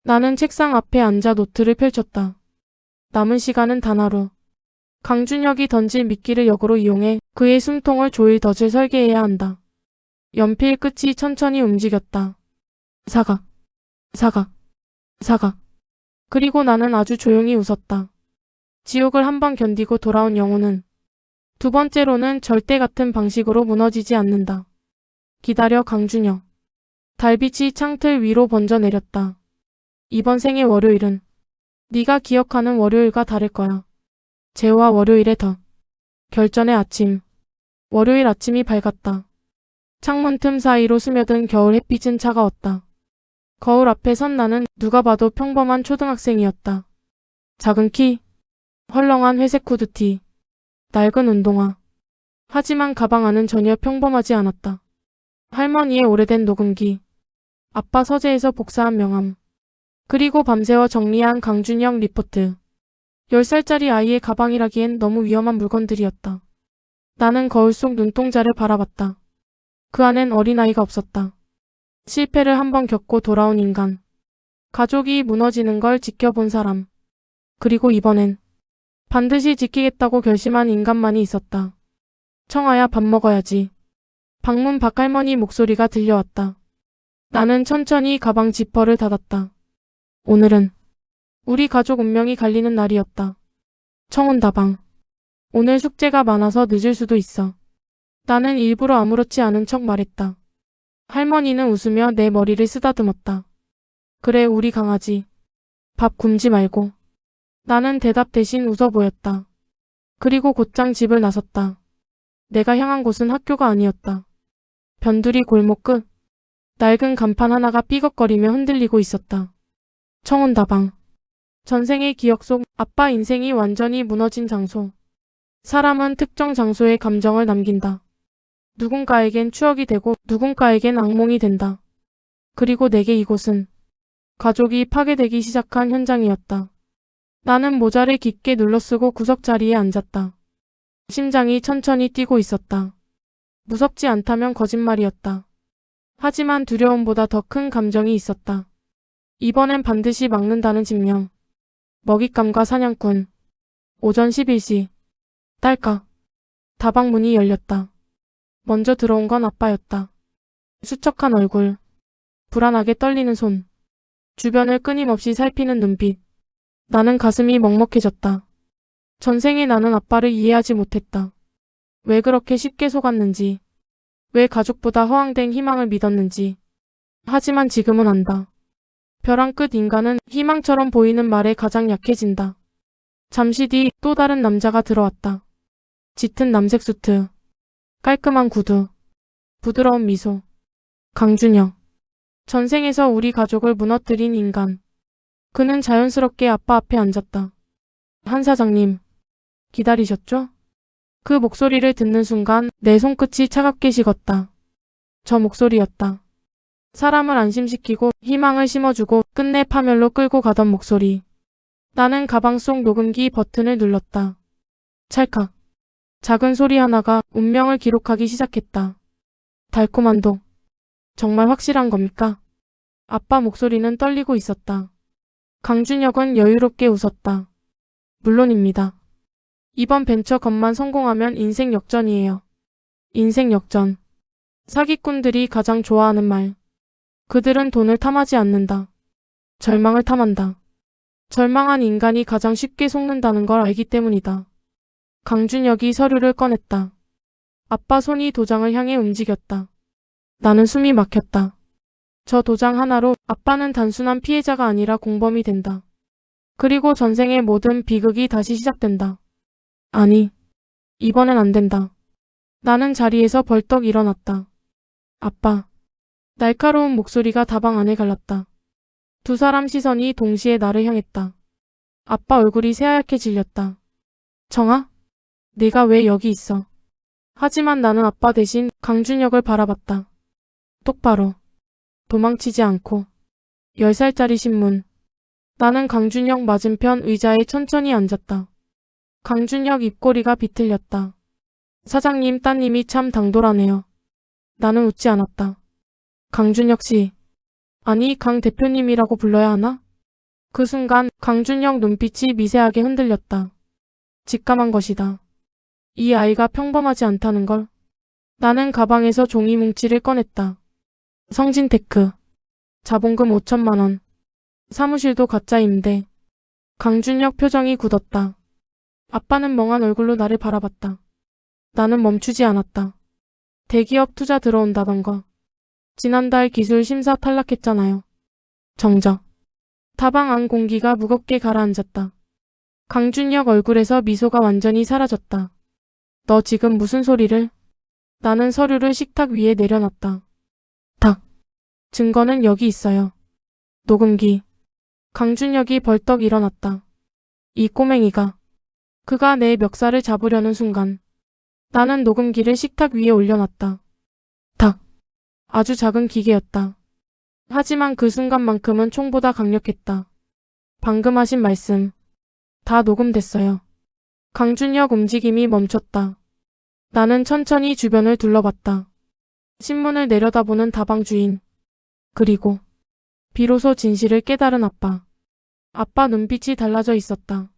나는 책상 앞에 앉아 노트를 펼쳤다. 남은 시간은 단 하루. 강준혁이 던질 미끼를 역으로 이용해 그의 숨통을 조일 덫을 설계해야 한다. 연필 끝이 천천히 움직였다. 사각, 사각, 사각. 그리고 나는 아주 조용히 웃었다. 지옥을 한 번 견디고 돌아온 영혼은 두 번째로는 절대 같은 방식으로 무너지지 않는다. 기다려 강준혁. 달빛이 창틀 위로 번져 내렸다. 이번 생의 월요일은 네가 기억하는 월요일과 다를 거야. 재호와 월요일의 더. 결전의 아침. 월요일 아침이 밝았다. 창문 틈 사이로 스며든 겨울 햇빛은 차가웠다. 거울 앞에 선 나는 누가 봐도 평범한 초등학생이었다. 작은 키, 헐렁한 회색 후드티, 낡은 운동화. 하지만 가방 안은 전혀 평범하지 않았다. 할머니의 오래된 녹음기, 아빠 서재에서 복사한 명함, 그리고 밤새워 정리한 강준영 리포트. 10살짜리 아이의 가방이라기엔 너무 위험한 물건들이었다. 나는 거울 속 눈동자를 바라봤다. 그 안엔 어린아이가 없었다. 실패를 한번 겪고 돌아온 인간. 가족이 무너지는 걸 지켜본 사람. 그리고 이번엔 반드시 지키겠다고 결심한 인간만이 있었다. 청아야, 밥 먹어야지. 방문 밖 할머니 목소리가 들려왔다. 나는 천천히 가방 지퍼를 닫았다. 오늘은 우리 가족 운명이 갈리는 날이었다. 청혼 다방. 오늘 숙제가 많아서 늦을 수도 있어. 나는 일부러 아무렇지 않은 척 말했다. 할머니는 웃으며 내 머리를 쓰다듬었다. 그래, 우리 강아지. 밥 굶지 말고. 나는 대답 대신 웃어 보였다. 그리고 곧장 집을 나섰다. 내가 향한 곳은 학교가 아니었다. 변두리 골목 끝. 낡은 간판 하나가 삐걱거리며 흔들리고 있었다. 청혼 다방. 전생의 기억 속 아빠 인생이 완전히 무너진 장소. 사람은 특정 장소에 감정을 남긴다. 누군가에겐 추억이 되고 누군가에겐 악몽이 된다. 그리고 내게 이곳은 가족이 파괴되기 시작한 현장이었다. 나는 모자를 깊게 눌러쓰고 구석자리에 앉았다. 심장이 천천히 뛰고 있었다. 무섭지 않다면 거짓말이었다. 하지만 두려움보다 더 큰 감정이 있었다. 이번엔 반드시 막는다는 집념. 먹잇감과 사냥꾼. 오전 11시. 딸깍. 다방 문이 열렸다. 먼저 들어온 건 아빠였다. 수척한 얼굴. 불안하게 떨리는 손. 주변을 끊임없이 살피는 눈빛. 나는 가슴이 먹먹해졌다. 전생에 나는 아빠를 이해하지 못했다. 왜 그렇게 쉽게 속았는지. 왜 가족보다 허황된 희망을 믿었는지. 하지만 지금은 안다. 벼랑 끝 인간은 희망처럼 보이는 말에 가장 약해진다. 잠시 뒤 또 다른 남자가 들어왔다. 짙은 남색 수트. 깔끔한 구두. 부드러운 미소. 강준혁. 전생에서 우리 가족을 무너뜨린 인간. 그는 자연스럽게 아빠 앞에 앉았다. 한 사장님. 기다리셨죠? 그 목소리를 듣는 순간 내 손끝이 차갑게 식었다. 저 목소리였다. 사람을 안심시키고 희망을 심어주고 끝내 파멸로 끌고 가던 목소리. 나는 가방 속 녹음기 버튼을 눌렀다. 찰칵. 작은 소리 하나가 운명을 기록하기 시작했다. 달콤한 독. 정말 확실한 겁니까? 아빠 목소리는 떨리고 있었다. 강준혁은 여유롭게 웃었다. 물론입니다. 이번 벤처 건만 성공하면 인생 역전이에요. 인생 역전. 사기꾼들이 가장 좋아하는 말. 그들은 돈을 탐하지 않는다. 절망을 탐한다. 절망한 인간이 가장 쉽게 속는다는 걸 알기 때문이다. 강준혁이 서류를 꺼냈다. 아빠 손이 도장을 향해 움직였다. 나는 숨이 막혔다. 저 도장 하나로 아빠는 단순한 피해자가 아니라 공범이 된다. 그리고 전생의 모든 비극이 다시 시작된다. 아니, 이번엔 안 된다. 나는 자리에서 벌떡 일어났다. 아빠. 날카로운 목소리가 다방 안에 갈랐다. 두 사람 시선이 동시에 나를 향했다. 아빠 얼굴이 새하얗게 질렸다. 정아? 네가 왜 여기 있어? 하지만 나는 아빠 대신 강준혁을 바라봤다. 똑바로. 도망치지 않고. 10살짜리 신문. 나는 강준혁 맞은편 의자에 천천히 앉았다. 강준혁 입꼬리가 비틀렸다. 사장님 따님이 참 당돌하네요. 나는 웃지 않았다. 강준혁 씨. 아니, 강 대표님이라고 불러야 하나? 그 순간 강준혁 눈빛이 미세하게 흔들렸다. 직감한 것이다. 이 아이가 평범하지 않다는 걸. 나는 가방에서 종이 뭉치를 꺼냈다. 성진테크. 자본금 5천만 원. 사무실도 가짜 임대. 강준혁 표정이 굳었다. 아빠는 멍한 얼굴로 나를 바라봤다. 나는 멈추지 않았다. 대기업 투자 들어온다던가. 지난달 기술 심사 탈락했잖아요. 정적. 다방 안 공기가 무겁게 가라앉았다. 강준혁 얼굴에서 미소가 완전히 사라졌다. 너 지금 무슨 소리를? 나는 서류를 식탁 위에 내려놨다. 탁. 증거는 여기 있어요. 녹음기. 강준혁이 벌떡 일어났다. 이 꼬맹이가. 그가 내 멱살을 잡으려는 순간 나는 녹음기를 식탁 위에 올려놨다. 탁. 아주 작은 기계였다. 하지만 그 순간만큼은 총보다 강력했다. 방금 하신 말씀 다 녹음됐어요. 강준혁 움직임이 멈췄다. 나는 천천히 주변을 둘러봤다. 신문을 내려다보는 다방 주인. 그리고 비로소 진실을 깨달은 아빠. 아빠 눈빛이 달라져 있었다.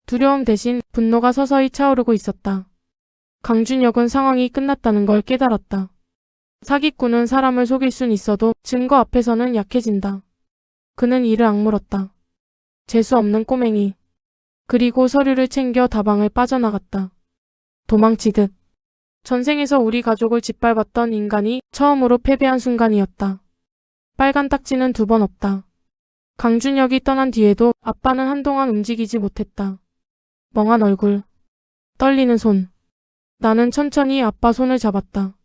두려움 대신 분노가 서서히 차오르고 있었다. 강준혁은 상황이 끝났다는 걸 깨달았다. 사기꾼은 사람을 속일 순 있어도 증거 앞에서는 약해진다. 그는 이를 악물었다. 재수 없는 꼬맹이. 그리고 서류를 챙겨 다방을 빠져나갔다. 도망치듯. 전생에서 우리 가족을 짓밟았던 인간이 처음으로 패배한 순간이었다. 빨간 딱지는 2번 없다. 강준혁이 떠난 뒤에도 아빠는 한동안 움직이지 못했다. 멍한 얼굴. 떨리는 손. 나는 천천히 아빠 손을 잡았다.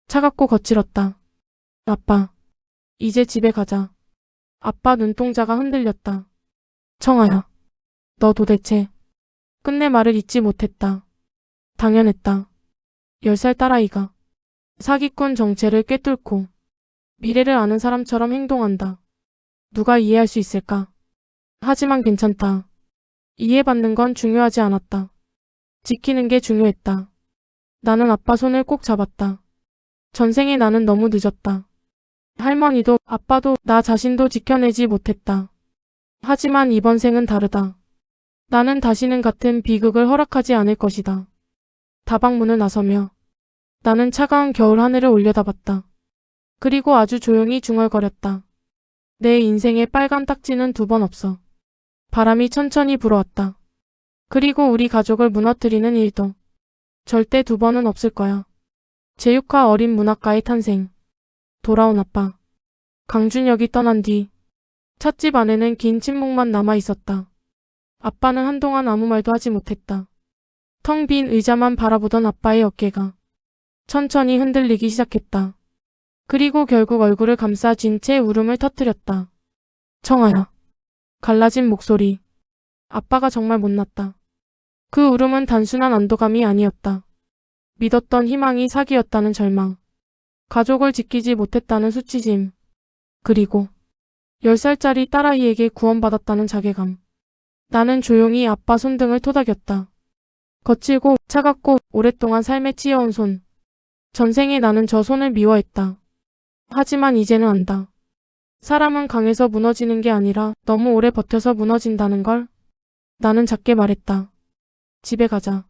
차갑고 거칠었다. 아빠. 이제 집에 가자. 아빠 눈동자가 흔들렸다. 청아야. 너 도대체. 끝내 말을 잇지 못했다. 당연했다. 10살 딸아이가 사기꾼 정체를 꿰뚫고 미래를 아는 사람처럼 행동한다. 누가 이해할 수 있을까? 하지만 괜찮다. 이해받는 건 중요하지 않았다. 지키는 게 중요했다. 나는 아빠 손을 꼭 잡았다. 전생에 나는 너무 늦었다. 할머니도 아빠도 나 자신도 지켜내지 못했다. 하지만 이번 생은 다르다. 나는 다시는 같은 비극을 허락하지 않을 것이다. 다방 문을 나서며 나는 차가운 겨울 하늘을 올려다봤다. 그리고 아주 조용히 중얼거렸다. 내 인생에 빨간 딱지는 2번 없어. 바람이 천천히 불어왔다. 그리고 우리 가족을 무너뜨리는 일도 절대 2번은 없을 거야. 제6화 어린 문학가의 탄생. 돌아온 아빠. 강준혁이 떠난 뒤 찻집 안에는 긴 침묵만 남아 있었다. 아빠는 한동안 아무 말도 하지 못했다. 텅 빈 의자만 바라보던 아빠의 어깨가 천천히 흔들리기 시작했다. 그리고 결국 얼굴을 감싸 쥔 채 울음을 터뜨렸다. 청아야. 갈라진 목소리. 아빠가 정말 못났다. 그 울음은 단순한 안도감이 아니었다. 믿었던 희망이 사기였다는 절망. 가족을 지키지 못했다는 수치심. 그리고 10살짜리 딸아이에게 구원받았다는 자괴감. 나는 조용히 아빠 손등을 토닥였다. 거칠고 차갑고 오랫동안 삶에 치여온 손. 전생에 나는 저 손을 미워했다. 하지만 이제는 안다. 사람은 강해서 무너지는 게 아니라 너무 오래 버텨서 무너진다는 걸. 나는 작게 말했다. 집에 가자.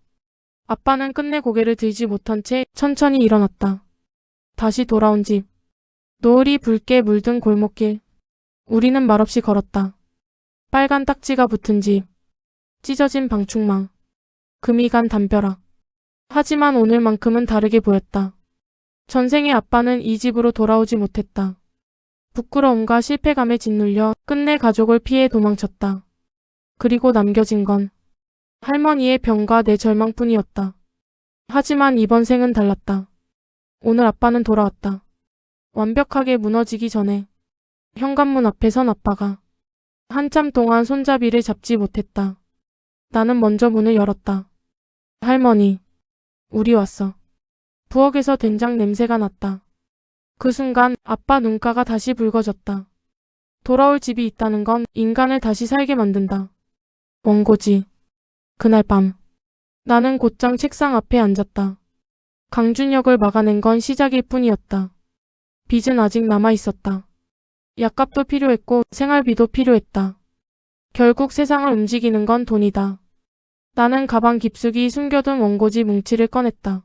아빠는 끝내 고개를 들지 못한 채 천천히 일어났다. 다시 돌아온 집. 노을이 붉게 물든 골목길. 우리는 말없이 걸었다. 빨간 딱지가 붙은 집. 찢어진 방충망. 금이 간 담벼락. 하지만 오늘만큼은 다르게 보였다. 전생의 아빠는 이 집으로 돌아오지 못했다. 부끄러움과 실패감에 짓눌려 끝내 가족을 피해 도망쳤다. 그리고 남겨진 건 할머니의 병과 내 절망뿐이었다. 하지만 이번 생은 달랐다. 오늘 아빠는 돌아왔다. 완벽하게 무너지기 전에. 현관문 앞에 선 아빠가 한참 동안 손잡이를 잡지 못했다. 나는 먼저 문을 열었다. 할머니, 우리 왔어. 부엌에서 된장 냄새가 났다. 그 순간 아빠 눈가가 다시 붉어졌다. 돌아올 집이 있다는 건 인간을 다시 살게 만든다. 원고지. 그날 밤 나는 곧장 책상 앞에 앉았다. 강준혁을 막아낸 건 시작일 뿐이었다. 빚은 아직 남아있었다. 약값도 필요했고 생활비도 필요했다. 결국 세상을 움직이는 건 돈이다. 나는 가방 깊숙이 숨겨둔 원고지 뭉치를 꺼냈다.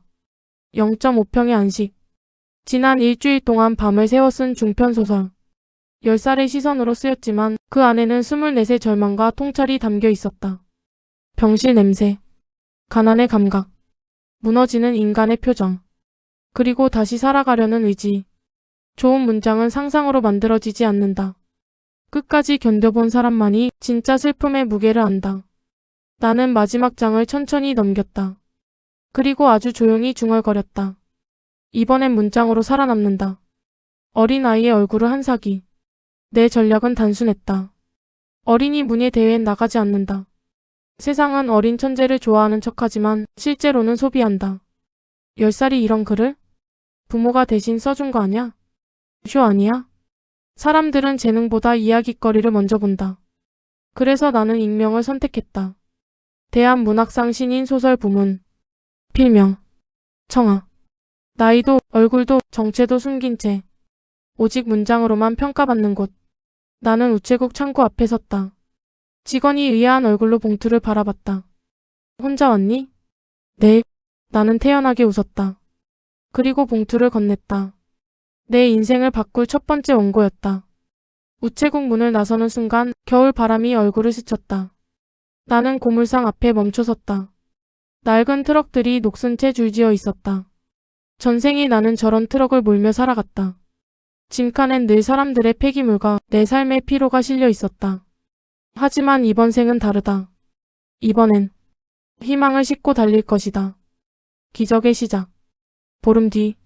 0.5평의 안식. 지난 일주일 동안 밤을 새워 쓴 중편소설. 10살의 시선으로 쓰였지만 그 안에는 24의 절망과 통찰이 담겨 있었다. 병실 냄새, 가난의 감각, 무너지는 인간의 표정, 그리고 다시 살아가려는 의지. 좋은 문장은 상상으로 만들어지지 않는다. 끝까지 견뎌본 사람만이 진짜 슬픔의 무게를 안다. 나는 마지막 장을 천천히 넘겼다. 그리고 아주 조용히 중얼거렸다. 이번엔 문장으로 살아남는다. 어린아이의 얼굴을 한사기. 내 전략은 단순했다. 어린이 문예 대회엔 나가지 않는다. 세상은 어린 천재를 좋아하는 척하지만 실제로는 소비한다. 10살이 이런 글을? 부모가 대신 써준 거 아냐? 쇼 아니야? 사람들은 재능보다 이야깃거리를 먼저 본다. 그래서 나는 익명을 선택했다. 대한문학상 신인 소설 부문. 필명. 청아. 나이도 얼굴도 정체도 숨긴 채 오직 문장으로만 평가받는 곳. 나는 우체국 창구 앞에 섰다. 직원이 의아한 얼굴로 봉투를 바라봤다. 혼자 왔니? 네. 나는 태연하게 웃었다. 그리고 봉투를 건넸다. 내 인생을 바꿀 첫 번째 원고였다. 우체국 문을 나서는 순간 겨울 바람이 얼굴을 스쳤다. 나는 고물상 앞에 멈춰섰다. 낡은 트럭들이 녹슨 채 줄지어 있었다. 전생에 나는 저런 트럭을 몰며 살아갔다. 짐칸엔 늘 사람들의 폐기물과 내 삶의 피로가 실려 있었다. 하지만 이번 생은 다르다. 이번엔 희망을 싣고 달릴 것이다. 기적의 시작. 보름 뒤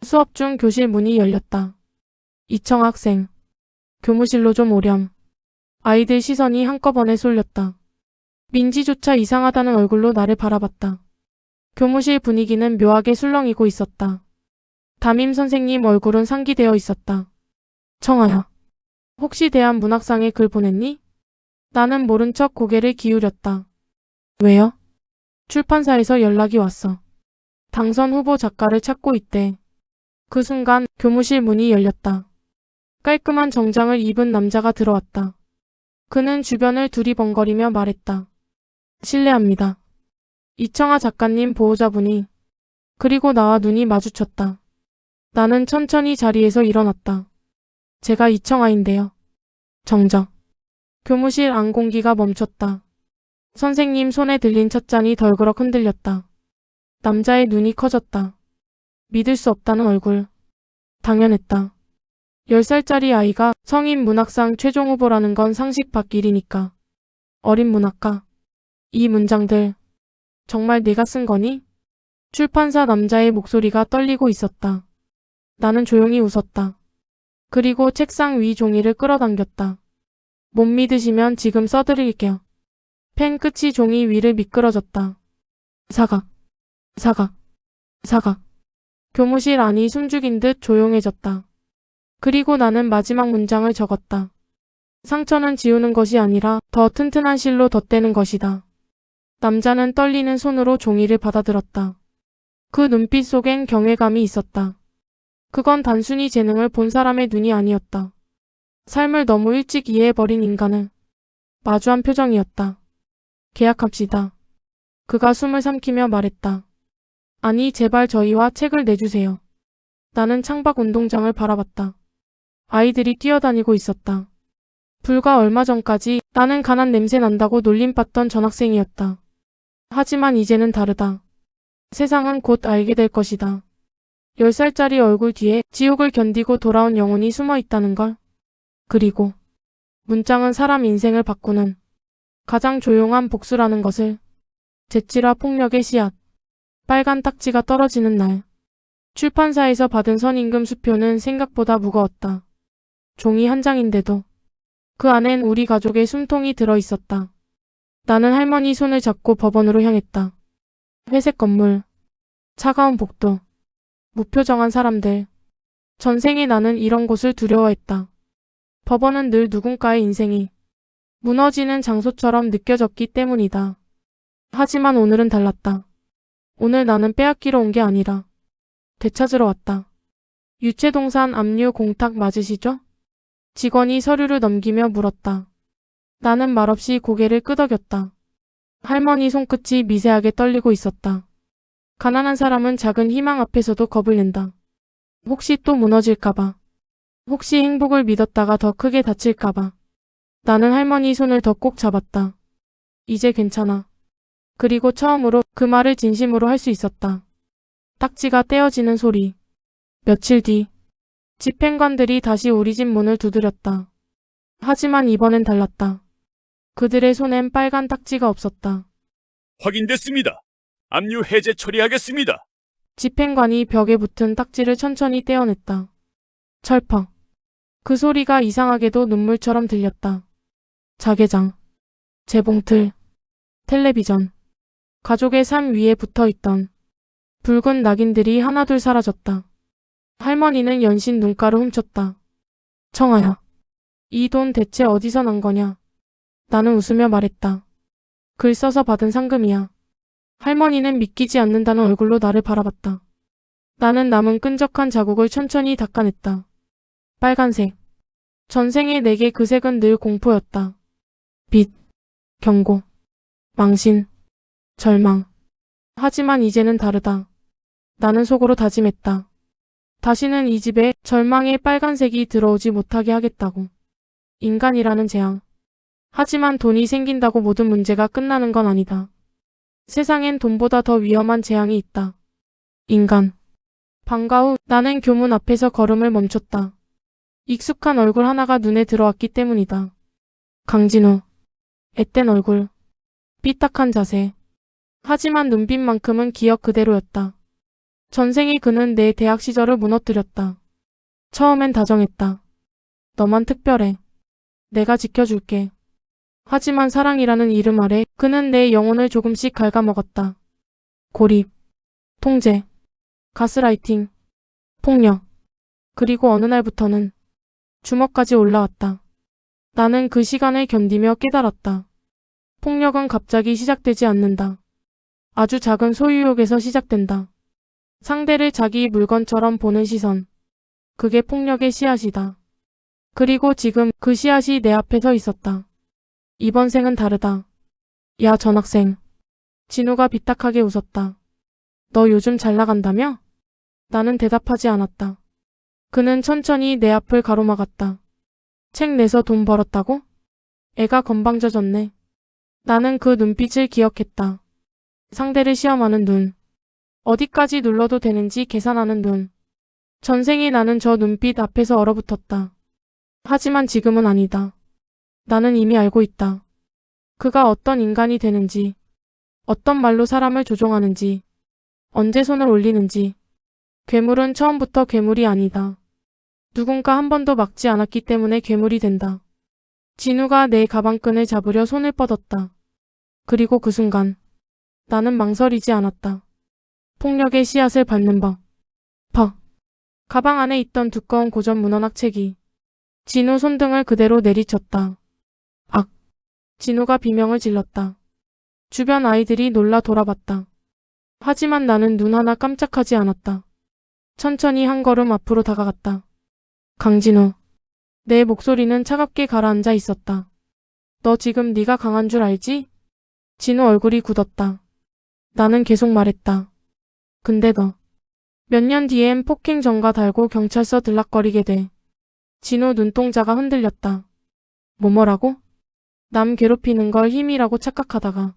수업 중 교실 문이 열렸다. 이청 학생. 교무실로 좀 오렴. 아이들 시선이 한꺼번에 쏠렸다. 민지조차 이상하다는 얼굴로 나를 바라봤다. 교무실 분위기는 묘하게 술렁이고 있었다. 담임 선생님 얼굴은 상기되어 있었다. 청아야. 혹시 대한문학상에 글 보냈니? 나는 모른 척 고개를 기울였다. 왜요? 출판사에서 연락이 왔어. 당선 후보 작가를 찾고 있대. 그 순간 교무실 문이 열렸다. 깔끔한 정장을 입은 남자가 들어왔다. 그는 주변을 두리번거리며 말했다. 실례합니다. 이청아 작가님 보호자분이. 그리고 나와 눈이 마주쳤다. 나는 천천히 자리에서 일어났다. 제가 이청아인데요. 정적. 교무실 안 공기가 멈췄다. 선생님 손에 들린 찻잔이 덜그럭 흔들렸다. 남자의 눈이 커졌다. 믿을 수 없다는 얼굴. 당연했다. 10살짜리 아이가 성인 문학상 최종 후보라는 건 상식 밖 일이니까. 어린 문학가. 이 문장들. 정말 네가 쓴 거니? 출판사 남자의 목소리가 떨리고 있었다. 나는 조용히 웃었다. 그리고 책상 위 종이를 끌어당겼다. 못 믿으시면 지금 써드릴게요. 펜 끝이 종이 위를 미끄러졌다. 사각, 사각, 사각. 교무실 안이 숨죽인 듯 조용해졌다. 그리고 나는 마지막 문장을 적었다. 상처는 지우는 것이 아니라 더 튼튼한 실로 덧대는 것이다. 남자는 떨리는 손으로 종이를 받아들었다. 그 눈빛 속엔 경외감이 있었다. 그건 단순히 재능을 본 사람의 눈이 아니었다. 삶을 너무 일찍 이해해버린 인간을 마주한 표정이었다. 계약합시다. 그가 숨을 삼키며 말했다. 아니, 제발 저희와 책을 내주세요. 나는 창밖 운동장을 바라봤다. 아이들이 뛰어다니고 있었다. 불과 얼마 전까지 나는 가난 냄새 난다고 놀림받던 전학생이었다. 하지만 이제는 다르다. 세상은 곧 알게 될 것이다. 10살짜리 얼굴 뒤에 지옥을 견디고 돌아온 영혼이 숨어 있다는 걸. 그리고 문장은 사람 인생을 바꾸는 가장 조용한 복수라는 것을. 잿질화 폭력의 씨앗. 빨간 딱지가 떨어지는 날. 출판사에서 받은 선임금 수표는 생각보다 무거웠다. 종이 한 장인데도 그 안엔 우리 가족의 숨통이 들어 있었다. 나는 할머니 손을 잡고 법원으로 향했다. 회색 건물, 차가운 복도, 무표정한 사람들. 전생에 나는 이런 곳을 두려워했다. 법원은 늘 누군가의 인생이 무너지는 장소처럼 느껴졌기 때문이다. 하지만 오늘은 달랐다. 오늘 나는 빼앗기러 온 게 아니라 되찾으러 왔다. 유채동산 압류 공탁 맞으시죠? 직원이 서류를 넘기며 물었다. 나는 말없이 고개를 끄덕였다. 할머니 손끝이 미세하게 떨리고 있었다. 가난한 사람은 작은 희망 앞에서도 겁을 낸다. 혹시 또 무너질까봐. 혹시 행복을 믿었다가 더 크게 다칠까봐. 나는 할머니 손을 더 꼭 잡았다. 이제 괜찮아. 그리고 처음으로 그 말을 진심으로 할 수 있었다. 딱지가 떼어지는 소리. 며칠 뒤, 집행관들이 다시 우리 집 문을 두드렸다. 하지만 이번엔 달랐다. 그들의 손엔 빨간 딱지가 없었다. 확인됐습니다. 압류 해제 처리하겠습니다. 집행관이 벽에 붙은 딱지를 천천히 떼어냈다. 철퍽. 그 소리가 이상하게도 눈물처럼 들렸다. 자개장, 재봉틀, 텔레비전, 가족의 삶 위에 붙어있던 붉은 낙인들이 하나둘 사라졌다. 할머니는 연신 눈가를 훔쳤다. 청아야, 이 돈 대체 어디서 난 거냐? 나는 웃으며 말했다. 글 써서 받은 상금이야. 할머니는 믿기지 않는다는 얼굴로 나를 바라봤다. 나는 남은 끈적한 자국을 천천히 닦아냈다. 빨간색. 전생에 내게 그 색은 늘 공포였다. 빛, 경고, 망신, 절망. 하지만 이제는 다르다. 나는 속으로 다짐했다. 다시는 이 집에 절망의 빨간색이 들어오지 못하게 하겠다고. 인간이라는 재앙. 하지만 돈이 생긴다고 모든 문제가 끝나는 건 아니다. 세상엔 돈보다 더 위험한 재앙이 있다. 인간. 방과 후 나는 교문 앞에서 걸음을 멈췄다. 익숙한 얼굴 하나가 눈에 들어왔기 때문이다. 강진우. 앳된 얼굴. 삐딱한 자세. 하지만 눈빛만큼은 기억 그대로였다. 전생에 그는 내 대학 시절을 무너뜨렸다. 처음엔 다정했다. 너만 특별해. 내가 지켜줄게. 하지만 사랑이라는 이름 아래 그는 내 영혼을 조금씩 갉아먹었다. 고립, 통제, 가스라이팅, 폭력. 그리고 어느 날부터는 주먹까지 올라왔다. 나는 그 시간을 견디며 깨달았다. 폭력은 갑자기 시작되지 않는다. 아주 작은 소유욕에서 시작된다. 상대를 자기 물건처럼 보는 시선. 그게 폭력의 씨앗이다. 그리고 지금 그 씨앗이 내 앞에 서 있었다. 이번 생은 다르다. 야, 전학생. 진우가 비딱하게 웃었다. 너 요즘 잘 나간다며? 나는 대답하지 않았다. 그는 천천히 내 앞을 가로막았다. 책 내서 돈 벌었다고? 애가 건방져졌네. 나는 그 눈빛을 기억했다. 상대를 시험하는 눈. 어디까지 눌러도 되는지 계산하는 눈. 전생에 나는 저 눈빛 앞에서 얼어붙었다. 하지만 지금은 아니다. 나는 이미 알고 있다. 그가 어떤 인간이 되는지, 어떤 말로 사람을 조종하는지, 언제 손을 올리는지. 괴물은 처음부터 괴물이 아니다. 누군가 한 번도 막지 않았기 때문에 괴물이 된다. 진우가 내 가방끈을 잡으려 손을 뻗었다. 그리고 그 순간 나는 망설이지 않았다. 폭력의 씨앗을 밟는 법. 퍽. 가방 안에 있던 두꺼운 고전 문헌학책이 진우 손등을 그대로 내리쳤다. 악. 진우가 비명을 질렀다. 주변 아이들이 놀라 돌아봤다. 하지만 나는 눈 하나 깜짝하지 않았다. 천천히 한 걸음 앞으로 다가갔다. 강진우. 내 목소리는 차갑게 가라앉아 있었다. 너 지금 네가 강한 줄 알지? 진우 얼굴이 굳었다. 나는 계속 말했다. 근데 너. 몇 년 뒤엔 폭행전가 달고 경찰서 들락거리게 돼. 진우 눈동자가 흔들렸다. 뭐라고? 남 괴롭히는 걸 힘이라고 착각하다가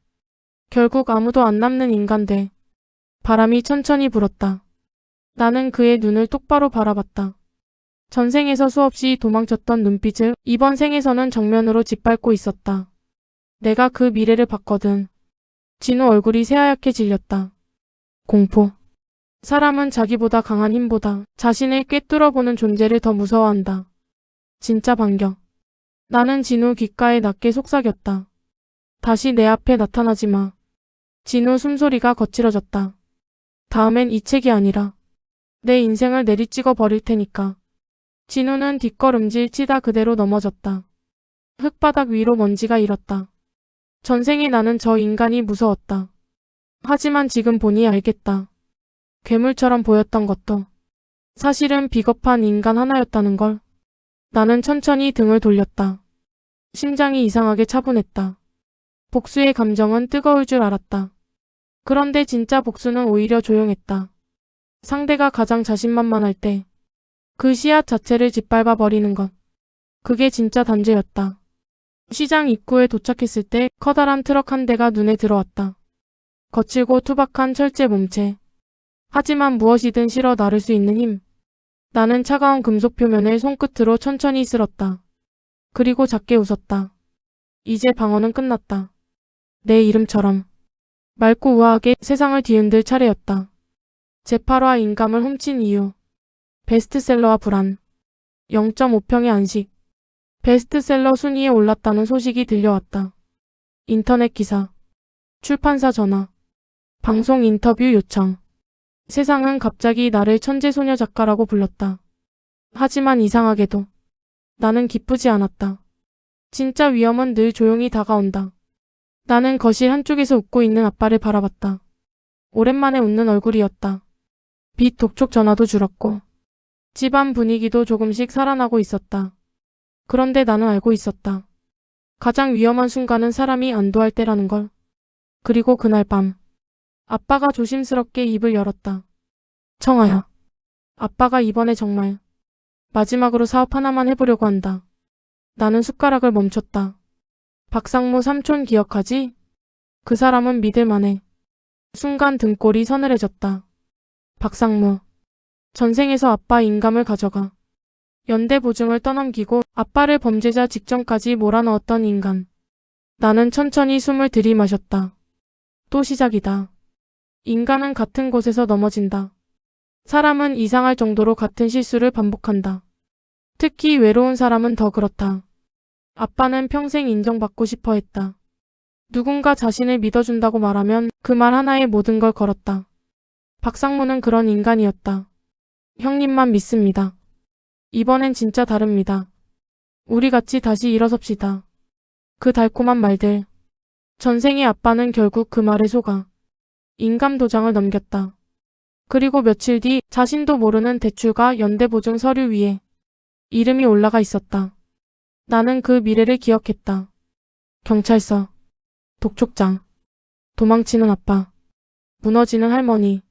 결국 아무도 안 남는 인간 돼. 바람이 천천히 불었다. 나는 그의 눈을 똑바로 바라봤다. 전생에서 수없이 도망쳤던 눈빛을 이번 생에서는 정면으로 짓밟고 있었다. 내가 그 미래를 봤거든. 진우 얼굴이 새하얗게 질렸다. 공포. 사람은 자기보다 강한 힘보다 자신을 꿰뚫어보는 존재를 더 무서워한다. 진짜 반격. 나는 진우 귓가에 낮게 속삭였다. 다시 내 앞에 나타나지 마. 진우 숨소리가 거칠어졌다. 다음엔 이 책이 아니라 내 인생을 내리찍어 버릴 테니까. 진우는 뒷걸음질 치다 그대로 넘어졌다. 흙바닥 위로 먼지가 일었다. 전생에 나는 저 인간이 무서웠다. 하지만 지금 보니 알겠다. 괴물처럼 보였던 것도 사실은 비겁한 인간 하나였다는 걸. 나는 천천히 등을 돌렸다. 심장이 이상하게 차분했다. 복수의 감정은 뜨거울 줄 알았다. 그런데 진짜 복수는 오히려 조용했다. 상대가 가장 자신만만할 때, 그 씨앗 자체를 짓밟아 버리는 것. 그게 진짜 단죄였다. 시장 입구에 도착했을 때 커다란 트럭 한 대가 눈에 들어왔다. 거칠고 투박한 철제 몸체. 하지만 무엇이든 실어 나를 수 있는 힘. 나는 차가운 금속 표면을 손끝으로 천천히 쓸었다. 그리고 작게 웃었다. 이제 방어는 끝났다. 내 이름처럼. 맑고 우아하게 세상을 뒤흔들 차례였다. 제8화 인감을 훔친 이유. 베스트셀러와 불안. 0.5평의 안식. 베스트셀러 순위에 올랐다는 소식이 들려왔다. 인터넷 기사. 출판사 전화. 방송 인터뷰 요청. 세상은 갑자기 나를 천재소녀 작가라고 불렀다. 하지만 이상하게도 나는 기쁘지 않았다. 진짜 위험은 늘 조용히 다가온다. 나는 거실 한쪽에서 웃고 있는 아빠를 바라봤다. 오랜만에 웃는 얼굴이었다. 빛 독촉 전화도 줄었고 집안 분위기도 조금씩 살아나고 있었다. 그런데 나는 알고 있었다. 가장 위험한 순간은 사람이 안도할 때라는 걸. 그리고 그날 밤 아빠가 조심스럽게 입을 열었다. 청아야. 아빠가 이번에 정말 마지막으로 사업 하나만 해보려고 한다. 나는 숟가락을 멈췄다. 박상무 삼촌 기억하지? 그 사람은 믿을만해. 순간 등골이 서늘해졌다. 박상무. 전생에서 아빠 인감을 가져가 연대 보증을 떠넘기고 아빠를 범죄자 직전까지 몰아넣었던 인간. 나는 천천히 숨을 들이마셨다. 또 시작이다. 인간은 같은 곳에서 넘어진다. 사람은 이상할 정도로 같은 실수를 반복한다. 특히 외로운 사람은 더 그렇다. 아빠는 평생 인정받고 싶어 했다. 누군가 자신을 믿어준다고 말하면 그 말 하나에 모든 걸 걸었다. 박상무는 그런 인간이었다. 형님만 믿습니다. 이번엔 진짜 다릅니다. 우리 같이 다시 일어섭시다. 그 달콤한 말들. 전생의 아빠는 결국 그 말에 속아 인감 도장을 넘겼다. 그리고 며칠 뒤 자신도 모르는 대출과 연대보증 서류 위에 이름이 올라가 있었다. 나는 그 미래를 기억했다. 경찰서, 독촉장, 도망치는 아빠, 무너지는 할머니.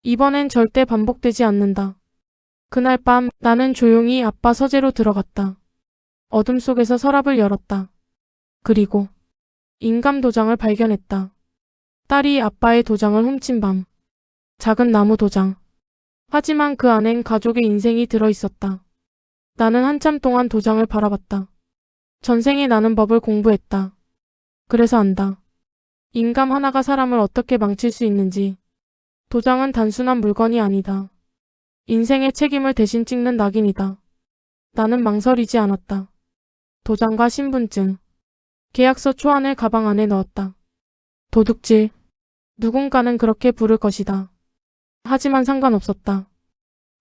이번엔 절대 반복되지 않는다. 그날 밤 나는 조용히 아빠 서재로 들어갔다. 어둠 속에서 서랍을 열었다. 그리고 인감 도장을 발견했다. 딸이 아빠의 도장을 훔친 밤. 작은 나무 도장. 하지만 그 안엔 가족의 인생이 들어있었다. 나는 한참 동안 도장을 바라봤다. 전생에 나는 법을 공부했다. 그래서 안다. 인감 하나가 사람을 어떻게 망칠 수 있는지. 도장은 단순한 물건이 아니다. 인생의 책임을 대신 찍는 낙인이다. 나는 망설이지 않았다. 도장과 신분증, 계약서 초안을 가방 안에 넣었다. 도둑질. 누군가는 그렇게 부를 것이다. 하지만 상관없었다.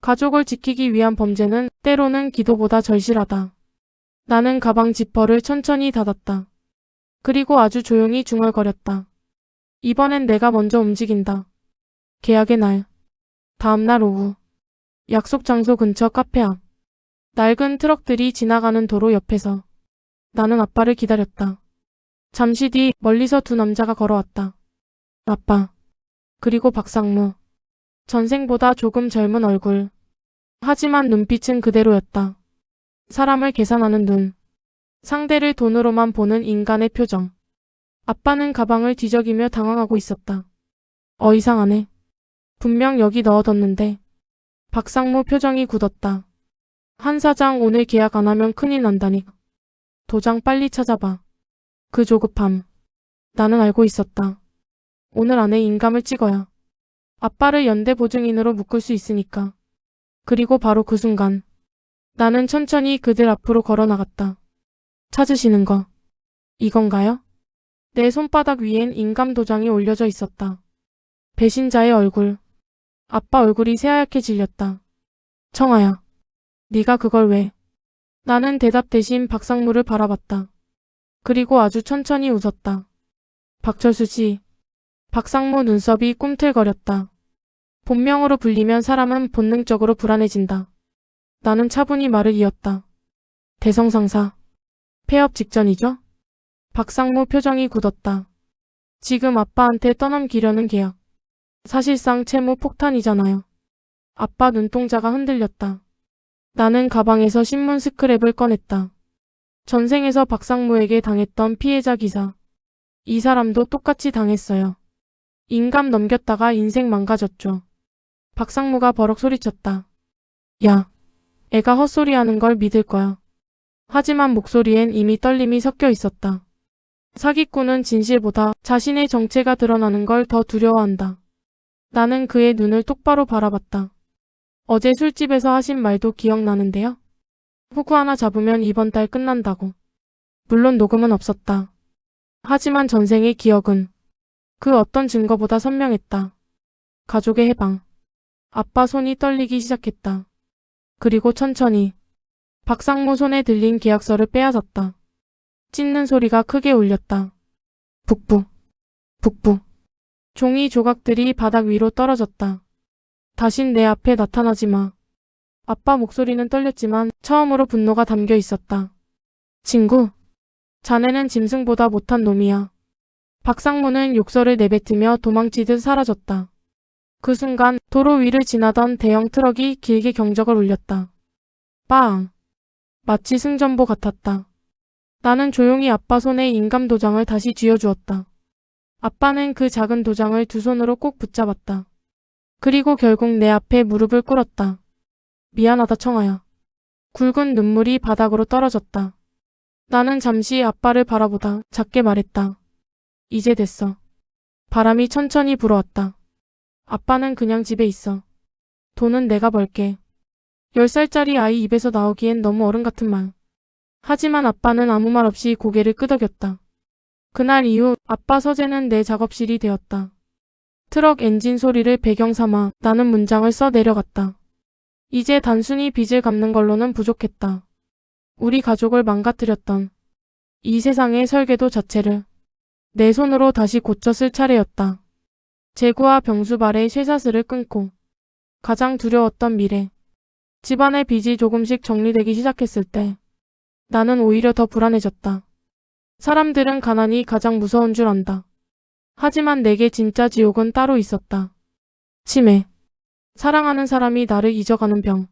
가족을 지키기 위한 범죄는 때로는 기도보다 절실하다. 나는 가방 지퍼를 천천히 닫았다. 그리고 아주 조용히 중얼거렸다. 이번엔 내가 먼저 움직인다. 계약의 날. 다음 날 오후. 약속 장소 근처 카페 앞. 낡은 트럭들이 지나가는 도로 옆에서 나는 아빠를 기다렸다. 잠시 뒤 멀리서 두 남자가 걸어왔다. 아빠. 그리고 박상무. 전생보다 조금 젊은 얼굴. 하지만 눈빛은 그대로였다. 사람을 계산하는 눈. 상대를 돈으로만 보는 인간의 표정. 아빠는 가방을 뒤적이며 당황하고 있었다. 이상하네. 분명 여기 넣어뒀는데. 박상무 표정이 굳었다. 한 사장 오늘 계약 안 하면 큰일 난다니. 도장 빨리 찾아봐. 그 조급함. 나는 알고 있었다. 오늘 안에 인감을 찍어야 아빠를 연대보증인으로 묶을 수 있으니까. 그리고 바로 그 순간 나는 천천히 그들 앞으로 걸어나갔다. 찾으시는 거 이건가요? 내 손바닥 위엔 인감 도장이 올려져 있었다. 배신자의 얼굴. 아빠 얼굴이 새하얗게 질렸다. 청아야. 네가 그걸 왜? 나는 대답 대신 박상무를 바라봤다. 그리고 아주 천천히 웃었다. 박철수 씨. 박상무 눈썹이 꿈틀거렸다. 본명으로 불리면 사람은 본능적으로 불안해진다. 나는 차분히 말을 이었다. 대성상사. 폐업 직전이죠? 박상무 표정이 굳었다. 지금 아빠한테 떠넘기려는 계약. 사실상 채무 폭탄이잖아요. 아빠 눈동자가 흔들렸다. 나는 가방에서 신문 스크랩을 꺼냈다. 전생에서 박상무에게 당했던 피해자 기사. 이 사람도 똑같이 당했어요. 인감 넘겼다가 인생 망가졌죠. 박상무가 버럭 소리쳤다. 야, 애가 헛소리하는 걸 믿을 거야. 하지만 목소리엔 이미 떨림이 섞여 있었다. 사기꾼은 진실보다 자신의 정체가 드러나는 걸 더 두려워한다. 나는 그의 눈을 똑바로 바라봤다. 어제 술집에서 하신 말도 기억나는데요? 후구 하나 잡으면 이번 달 끝난다고. 물론 녹음은 없었다. 하지만 전생의 기억은 그 어떤 증거보다 선명했다. 가족의 해방. 아빠 손이 떨리기 시작했다. 그리고 천천히 박상무 손에 들린 계약서를 빼앗았다. 찢는 소리가 크게 울렸다. 북북, 북북. 종이 조각들이 바닥 위로 떨어졌다. 다신 내 앞에 나타나지 마. 아빠 목소리는 떨렸지만 처음으로 분노가 담겨 있었다. 친구, 자네는 짐승보다 못한 놈이야. 박상무는 욕설을 내뱉으며 도망치듯 사라졌다. 그 순간 도로 위를 지나던 대형 트럭이 길게 경적을 울렸다. 빵! 마치 승전보 같았다. 나는 조용히 아빠 손에 인감 도장을 다시 쥐어주었다. 아빠는 그 작은 도장을 두 손으로 꼭 붙잡았다. 그리고 결국 내 앞에 무릎을 꿇었다. 미안하다 청아야. 굵은 눈물이 바닥으로 떨어졌다. 나는 잠시 아빠를 바라보다 작게 말했다. 이제 됐어. 바람이 천천히 불어왔다. 아빠는 그냥 집에 있어. 돈은 내가 벌게. 10살짜리 아이 입에서 나오기엔 너무 어른 같은 말. 하지만 아빠는 아무 말 없이 고개를 끄덕였다. 그날 이후 아빠 서재는 내 작업실이 되었다. 트럭 엔진 소리를 배경 삼아 나는 문장을 써 내려갔다. 이제 단순히 빚을 갚는 걸로는 부족했다. 우리 가족을 망가뜨렸던 이 세상의 설계도 자체를 내 손으로 다시 고쳐 쓸 차례였다. 재구와 병수발의 쇠사슬을 끊고 가장 두려웠던 미래. 집안의 빚이 조금씩 정리되기 시작했을 때 나는 오히려 더 불안해졌다. 사람들은 가난이 가장 무서운 줄 안다. 하지만 내게 진짜 지옥은 따로 있었다. 치매. 사랑하는 사람이 나를 잊어가는 병.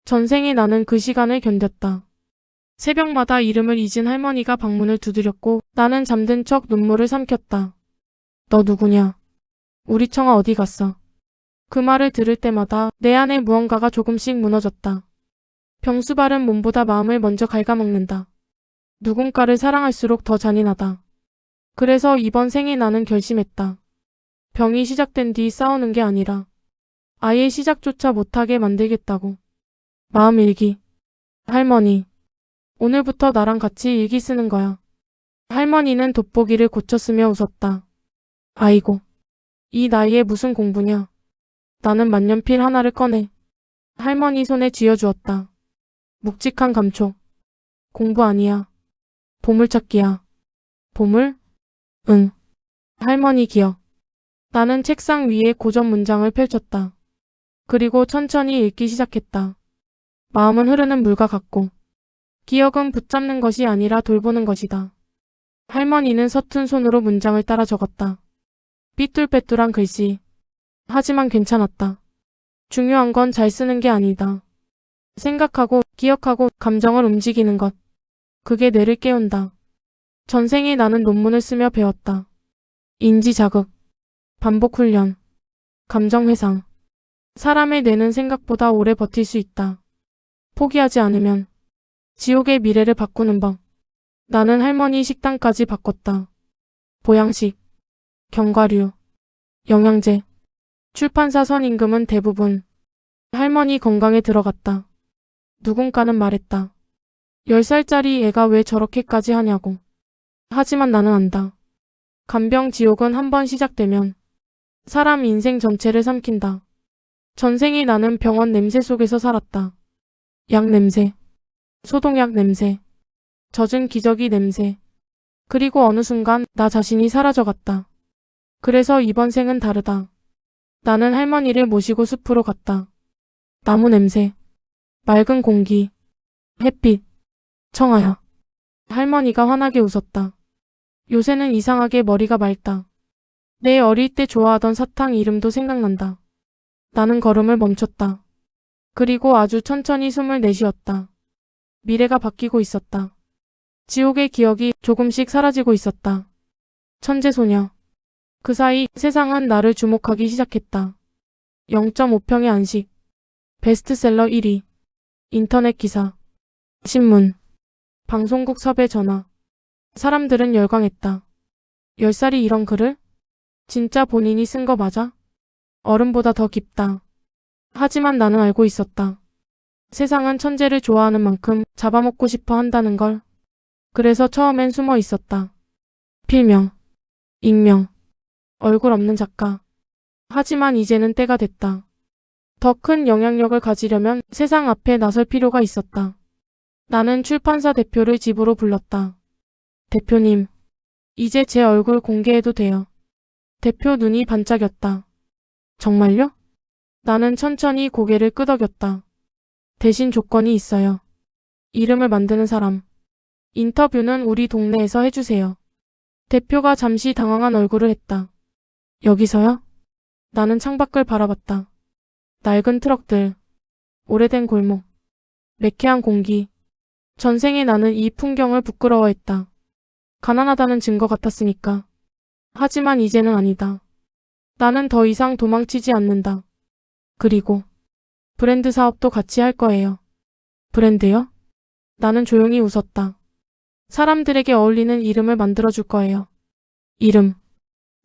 전생에 나는 그 시간을 견뎠다. 새벽마다 이름을 잊은 할머니가 방문을 두드렸고 나는 잠든 척 눈물을 삼켰다. 너 누구냐? 우리 청아 어디 갔어? 그 말을 들을 때마다 내 안에 무언가가 조금씩 무너졌다. 병수발은 몸보다 마음을 먼저 갉아먹는다. 누군가를 사랑할수록 더 잔인하다. 그래서 이번 생에 나는 결심했다. 병이 시작된 뒤 싸우는 게 아니라 아예 시작조차 못하게 만들겠다고. 마음 일기. 할머니. 오늘부터 나랑 같이 일기 쓰는 거야. 할머니는 돋보기를 고쳤으며 웃었다. 아이고. 이 나이에 무슨 공부냐. 나는 만년필 하나를 꺼내 할머니 손에 쥐어주었다. 묵직한 감촉. 공부 아니야. 보물찾기야. 보물? 응. 할머니 기억. 나는 책상 위에 고전 문장을 펼쳤다. 그리고 천천히 읽기 시작했다. 마음은 흐르는 물과 같고 기억은 붙잡는 것이 아니라 돌보는 것이다. 할머니는 서툰 손으로 문장을 따라 적었다. 삐뚤빼뚤한 글씨. 하지만 괜찮았다. 중요한 건 잘 쓰는 게 아니다. 생각하고 기억하고 감정을 움직이는 것. 그게 뇌를 깨운다. 전생에 나는 논문을 쓰며 배웠다. 인지 자극, 반복 훈련, 감정 회상. 사람의 뇌는 생각보다 오래 버틸 수 있다. 포기하지 않으면 지옥의 미래를 바꾸는 법. 나는 할머니 식단까지 바꿨다. 보양식, 견과류, 영양제, 출판사 선임금은 대부분 할머니 건강에 들어갔다. 누군가는 말했다. 10살짜리 애가 왜 저렇게까지 하냐고. 하지만 나는 안다. 간병 지옥은 한번 시작되면 사람 인생 전체를 삼킨다. 전생에 나는 병원 냄새 속에서 살았다. 약 냄새, 소독약 냄새, 젖은 기저귀 냄새. 그리고 어느 순간 나 자신이 사라져갔다. 그래서 이번 생은 다르다. 나는 할머니를 모시고 숲으로 갔다. 나무 냄새, 맑은 공기, 햇빛. 청아야. 할머니가 환하게 웃었다. 요새는 이상하게 머리가 맑다. 내 어릴 때 좋아하던 사탕 이름도 생각난다. 나는 걸음을 멈췄다. 그리고 아주 천천히 숨을 내쉬었다. 미래가 바뀌고 있었다. 지옥의 기억이 조금씩 사라지고 있었다. 천재소녀. 그 사이 세상은 나를 주목하기 시작했다. 0.5평의 안식. 베스트셀러 1위. 인터넷 기사. 신문. 방송국 섭외 전화. 사람들은 열광했다. 10살이 이런 글을? 진짜 본인이 쓴 거 맞아? 얼음보다 더 깊다. 하지만 나는 알고 있었다. 세상은 천재를 좋아하는 만큼 잡아먹고 싶어 한다는 걸. 그래서 처음엔 숨어 있었다. 필명. 익명. 얼굴 없는 작가. 하지만 이제는 때가 됐다. 더 큰 영향력을 가지려면 세상 앞에 나설 필요가 있었다. 나는 출판사 대표를 집으로 불렀다. 대표님, 이제 제 얼굴 공개해도 돼요. 대표 눈이 반짝였다. 정말요? 나는 천천히 고개를 끄덕였다. 대신 조건이 있어요. 이름을 만드는 사람. 인터뷰는 우리 동네에서 해주세요. 대표가 잠시 당황한 얼굴을 했다. 여기서요? 나는 창밖을 바라봤다. 낡은 트럭들, 오래된 골목, 매캐한 공기. 전생에 나는 이 풍경을 부끄러워했다. 가난하다는 증거 같았으니까. 하지만 이제는 아니다. 나는 더 이상 도망치지 않는다. 그리고 브랜드 사업도 같이 할 거예요. 브랜드요? 나는 조용히 웃었다. 사람들에게 어울리는 이름을 만들어줄 거예요. 이름.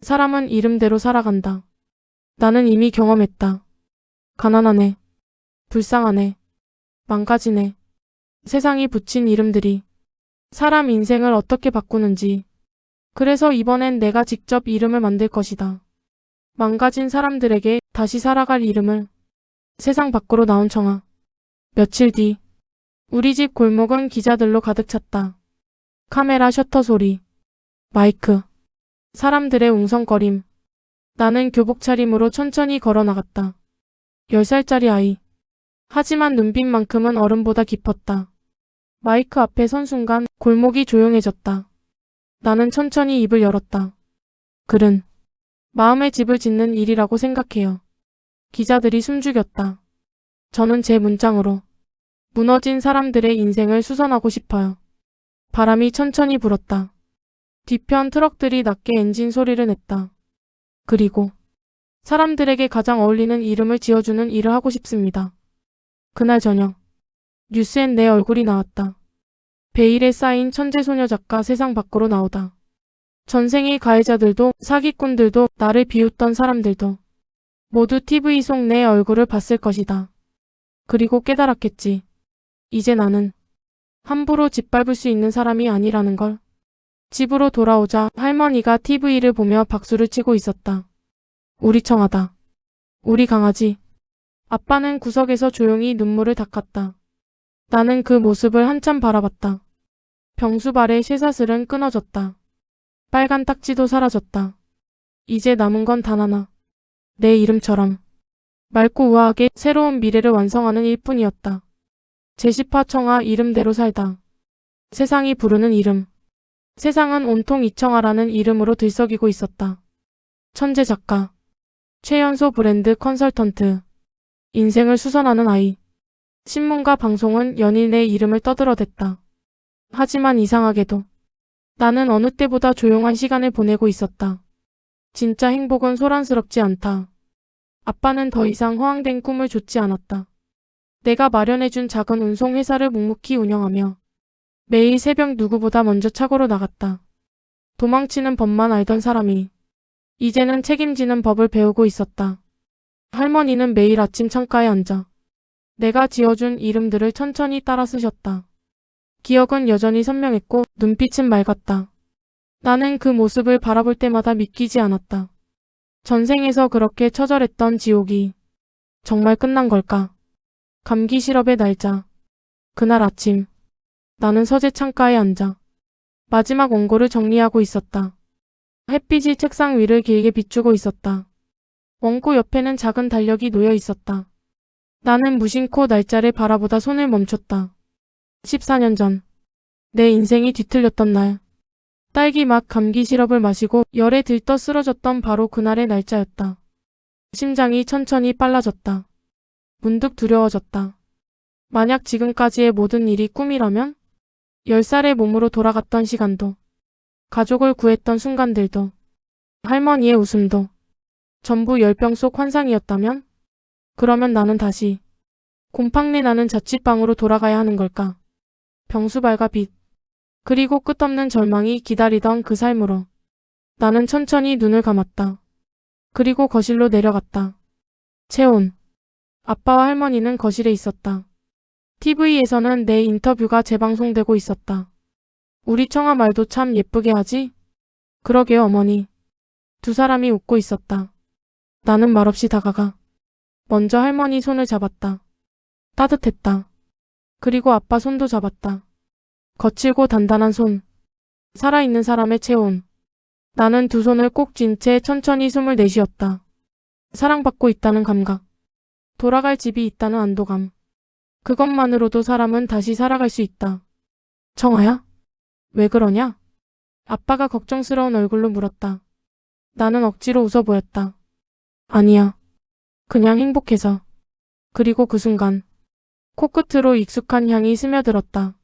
사람은 이름대로 살아간다. 나는 이미 경험했다. 가난하네. 불쌍하네. 망가지네. 세상이 붙인 이름들이 사람 인생을 어떻게 바꾸는지. 그래서 이번엔 내가 직접 이름을 만들 것이다. 망가진 사람들에게 다시 살아갈 이름을. 세상 밖으로 나온 청아. 며칠 뒤 우리 집 골목은 기자들로 가득 찼다. 카메라 셔터 소리. 마이크. 사람들의 웅성거림. 나는 교복 차림으로 천천히 걸어 나갔다. 10살짜리 아이. 하지만 눈빛만큼은 어른보다 깊었다. 마이크 앞에 선 순간 골목이 조용해졌다. 나는 천천히 입을 열었다. 글은 마음의 집을 짓는 일이라고 생각해요. 기자들이 숨죽였다. 저는 제 문장으로 무너진 사람들의 인생을 수선하고 싶어요. 바람이 천천히 불었다. 뒤편 트럭들이 낮게 엔진 소리를 냈다. 그리고 사람들에게 가장 어울리는 이름을 지어주는 일을 하고 싶습니다. 그날 저녁 뉴스엔 내 얼굴이 나왔다. 베일에 쌓인 천재소녀 작가 세상 밖으로 나오다. 전생의 가해자들도 사기꾼들도 나를 비웃던 사람들도 모두 TV 속 내 얼굴을 봤을 것이다. 그리고 깨달았겠지. 이제 나는 함부로 짓밟을 수 있는 사람이 아니라는 걸. 집으로 돌아오자 할머니가 TV를 보며 박수를 치고 있었다. 우리 청아다. 우리 강아지. 아빠는 구석에서 조용히 눈물을 닦았다. 나는 그 모습을 한참 바라봤다. 병수발의 쇠사슬은 끊어졌다. 빨간 딱지도 사라졌다. 이제 남은 건 단 하나. 내 이름처럼 맑고 우아하게 새로운 미래를 완성하는 일뿐이었다. 제10화 청아 이름대로 살다. 세상이 부르는 이름. 세상은 온통 이청아라는 이름으로 들썩이고 있었다. 천재 작가. 최연소 브랜드 컨설턴트. 인생을 수선하는 아이. 신문과 방송은 연인의 이름을 떠들어댔다. 하지만 이상하게도 나는 어느 때보다 조용한 시간을 보내고 있었다. 진짜 행복은 소란스럽지 않다. 아빠는 더 이상 허황된 꿈을 좇지 않았다. 내가 마련해준 작은 운송회사를 묵묵히 운영하며 매일 새벽 누구보다 먼저 차고로 나갔다. 도망치는 법만 알던 사람이 이제는 책임지는 법을 배우고 있었다. 할머니는 매일 아침 창가에 앉아 내가 지어준 이름들을 천천히 따라 쓰셨다. 기억은 여전히 선명했고 눈빛은 맑았다. 나는 그 모습을 바라볼 때마다 믿기지 않았다. 전생에서 그렇게 처절했던 지옥이 정말 끝난 걸까? 감기 시럽의 날짜. 그날 아침 나는 서재 창가에 앉아 마지막 원고를 정리하고 있었다. 햇빛이 책상 위를 길게 비추고 있었다. 원고 옆에는 작은 달력이 놓여 있었다. 나는 무심코 날짜를 바라보다 손을 멈췄다. 14년 전. 내 인생이 뒤틀렸던 날. 딸기 맛 감기 시럽을 마시고 열에 들떠 쓰러졌던 바로 그날의 날짜였다. 심장이 천천히 빨라졌다. 문득 두려워졌다. 만약 지금까지의 모든 일이 꿈이라면 10살의 몸으로 돌아갔던 시간도, 가족을 구했던 순간들도, 할머니의 웃음도 전부 열병 속 환상이었다면? 그러면 나는 다시 곰팡내 나는 자취방으로 돌아가야 하는 걸까? 병수발과 빛, 그리고 끝없는 절망이 기다리던 그 삶으로. 나는 천천히 눈을 감았다. 그리고 거실로 내려갔다. 채온. 아빠와 할머니는 거실에 있었다. TV에서는 내 인터뷰가 재방송되고 있었다. 우리 청아 말도 참 예쁘게 하지? 그러게요, 어머니. 두 사람이 웃고 있었다. 나는 말없이 다가가 먼저 할머니 손을 잡았다. 따뜻했다. 그리고 아빠 손도 잡았다. 거칠고 단단한 손. 살아있는 사람의 체온. 나는 두 손을 꼭 쥔 채 천천히 숨을 내쉬었다. 사랑받고 있다는 감각. 돌아갈 집이 있다는 안도감. 그것만으로도 사람은 다시 살아갈 수 있다. 청아야? 왜 그러냐? 아빠가 걱정스러운 얼굴로 물었다. 나는 억지로 웃어 보였다. 아니야. 그냥 행복해서. 그리고 그 순간 코끝으로 익숙한 향이 스며들었다.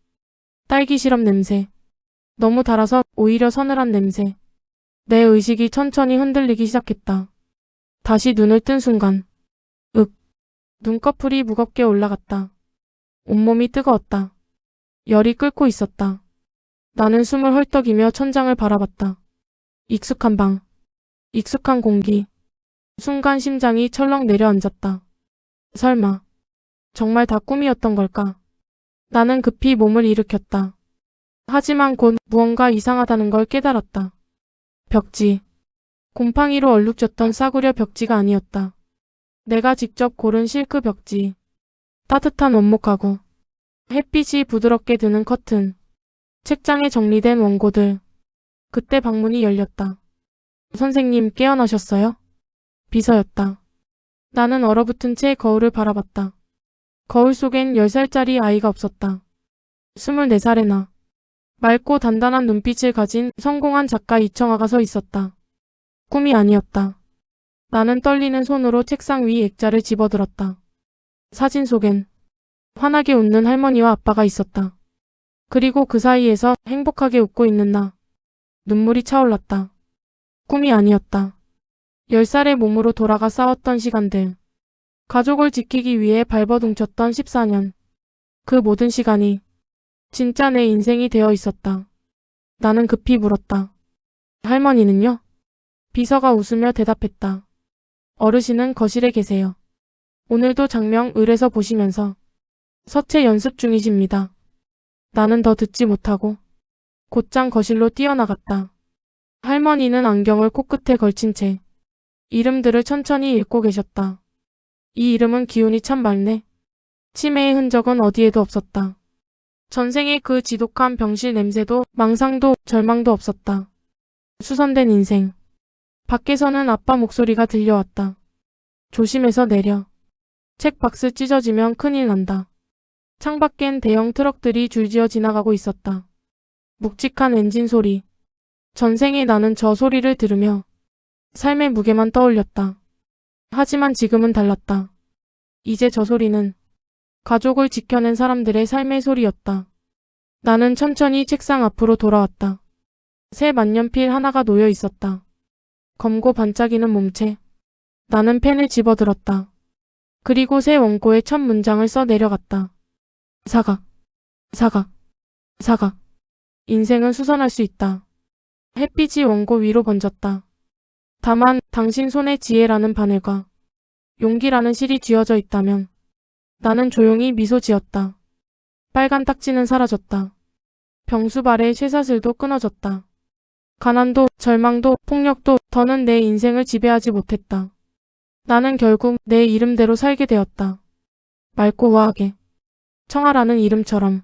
딸기 시럽 냄새. 너무 달아서 오히려 서늘한 냄새. 내 의식이 천천히 흔들리기 시작했다. 다시 눈을 뜬 순간 눈꺼풀이 무겁게 올라갔다. 온몸이 뜨거웠다. 열이 끓고 있었다. 나는 숨을 헐떡이며 천장을 바라봤다. 익숙한 방. 익숙한 공기. 순간 심장이 철렁 내려앉았다. 설마 정말 다 꿈이었던 걸까? 나는 급히 몸을 일으켰다. 하지만 곧 무언가 이상하다는 걸 깨달았다. 벽지. 곰팡이로 얼룩졌던 싸구려 벽지가 아니었다. 내가 직접 고른 실크 벽지. 따뜻한 원목 가구. 햇빛이 부드럽게 드는 커튼. 책장에 정리된 원고들. 그때 방문이 열렸다. 선생님 깨어나셨어요? 비서였다. 나는 얼어붙은 채 거울을 바라봤다. 거울 속엔 10살짜리 아이가 없었다. 24살의 나. 맑고 단단한 눈빛을 가진 성공한 작가 이청아가 서 있었다. 꿈이 아니었다. 나는 떨리는 손으로 책상 위 액자를 집어들었다. 사진 속엔 환하게 웃는 할머니와 아빠가 있었다. 그리고 그 사이에서 행복하게 웃고 있는 나. 눈물이 차올랐다. 꿈이 아니었다. 10살의 몸으로 돌아가 싸웠던 시간들. 가족을 지키기 위해 발버둥쳤던 14년. 그 모든 시간이 진짜 내 인생이 되어 있었다. 나는 급히 물었다. 할머니는요? 비서가 웃으며 대답했다. 어르신은 거실에 계세요. 오늘도 장명 을에서 보시면서 서체 연습 중이십니다. 나는 더 듣지 못하고 곧장 거실로 뛰어나갔다. 할머니는 안경을 코끝에 걸친 채 이름들을 천천히 읽고 계셨다. 이 이름은 기운이 참 맑네. 치매의 흔적은 어디에도 없었다. 전생의 그 지독한 병실 냄새도 망상도 절망도 없었다. 수선된 인생. 밖에서는 아빠 목소리가 들려왔다. 조심해서 내려. 책 박스 찢어지면 큰일 난다. 창밖엔 대형 트럭들이 줄지어 지나가고 있었다. 묵직한 엔진 소리. 전생에 나는 저 소리를 들으며 삶의 무게만 떠올렸다. 하지만 지금은 달랐다. 이제 저 소리는 가족을 지켜낸 사람들의 삶의 소리였다. 나는 천천히 책상 앞으로 돌아왔다. 새 만년필 하나가 놓여 있었다. 검고 반짝이는 몸체. 나는 펜을 집어들었다. 그리고 새 원고의 첫 문장을 써 내려갔다. 사각, 사각, 사각. 인생은 수선할 수 있다. 햇빛이 원고 위로 번졌다. 다만 당신 손에 지혜라는 바늘과 용기라는 실이 쥐어져 있다면. 나는 조용히 미소 지었다. 빨간 딱지는 사라졌다. 병수발의 쇠사슬도 끊어졌다. 가난도, 절망도, 폭력도 더는 내 인생을 지배하지 못했다. 나는 결국 내 이름대로 살게 되었다. 맑고 우아하게. 청아라는 이름처럼.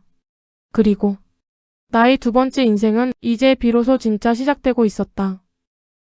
그리고 나의 두 번째 인생은 이제 비로소 진짜 시작되고 있었다.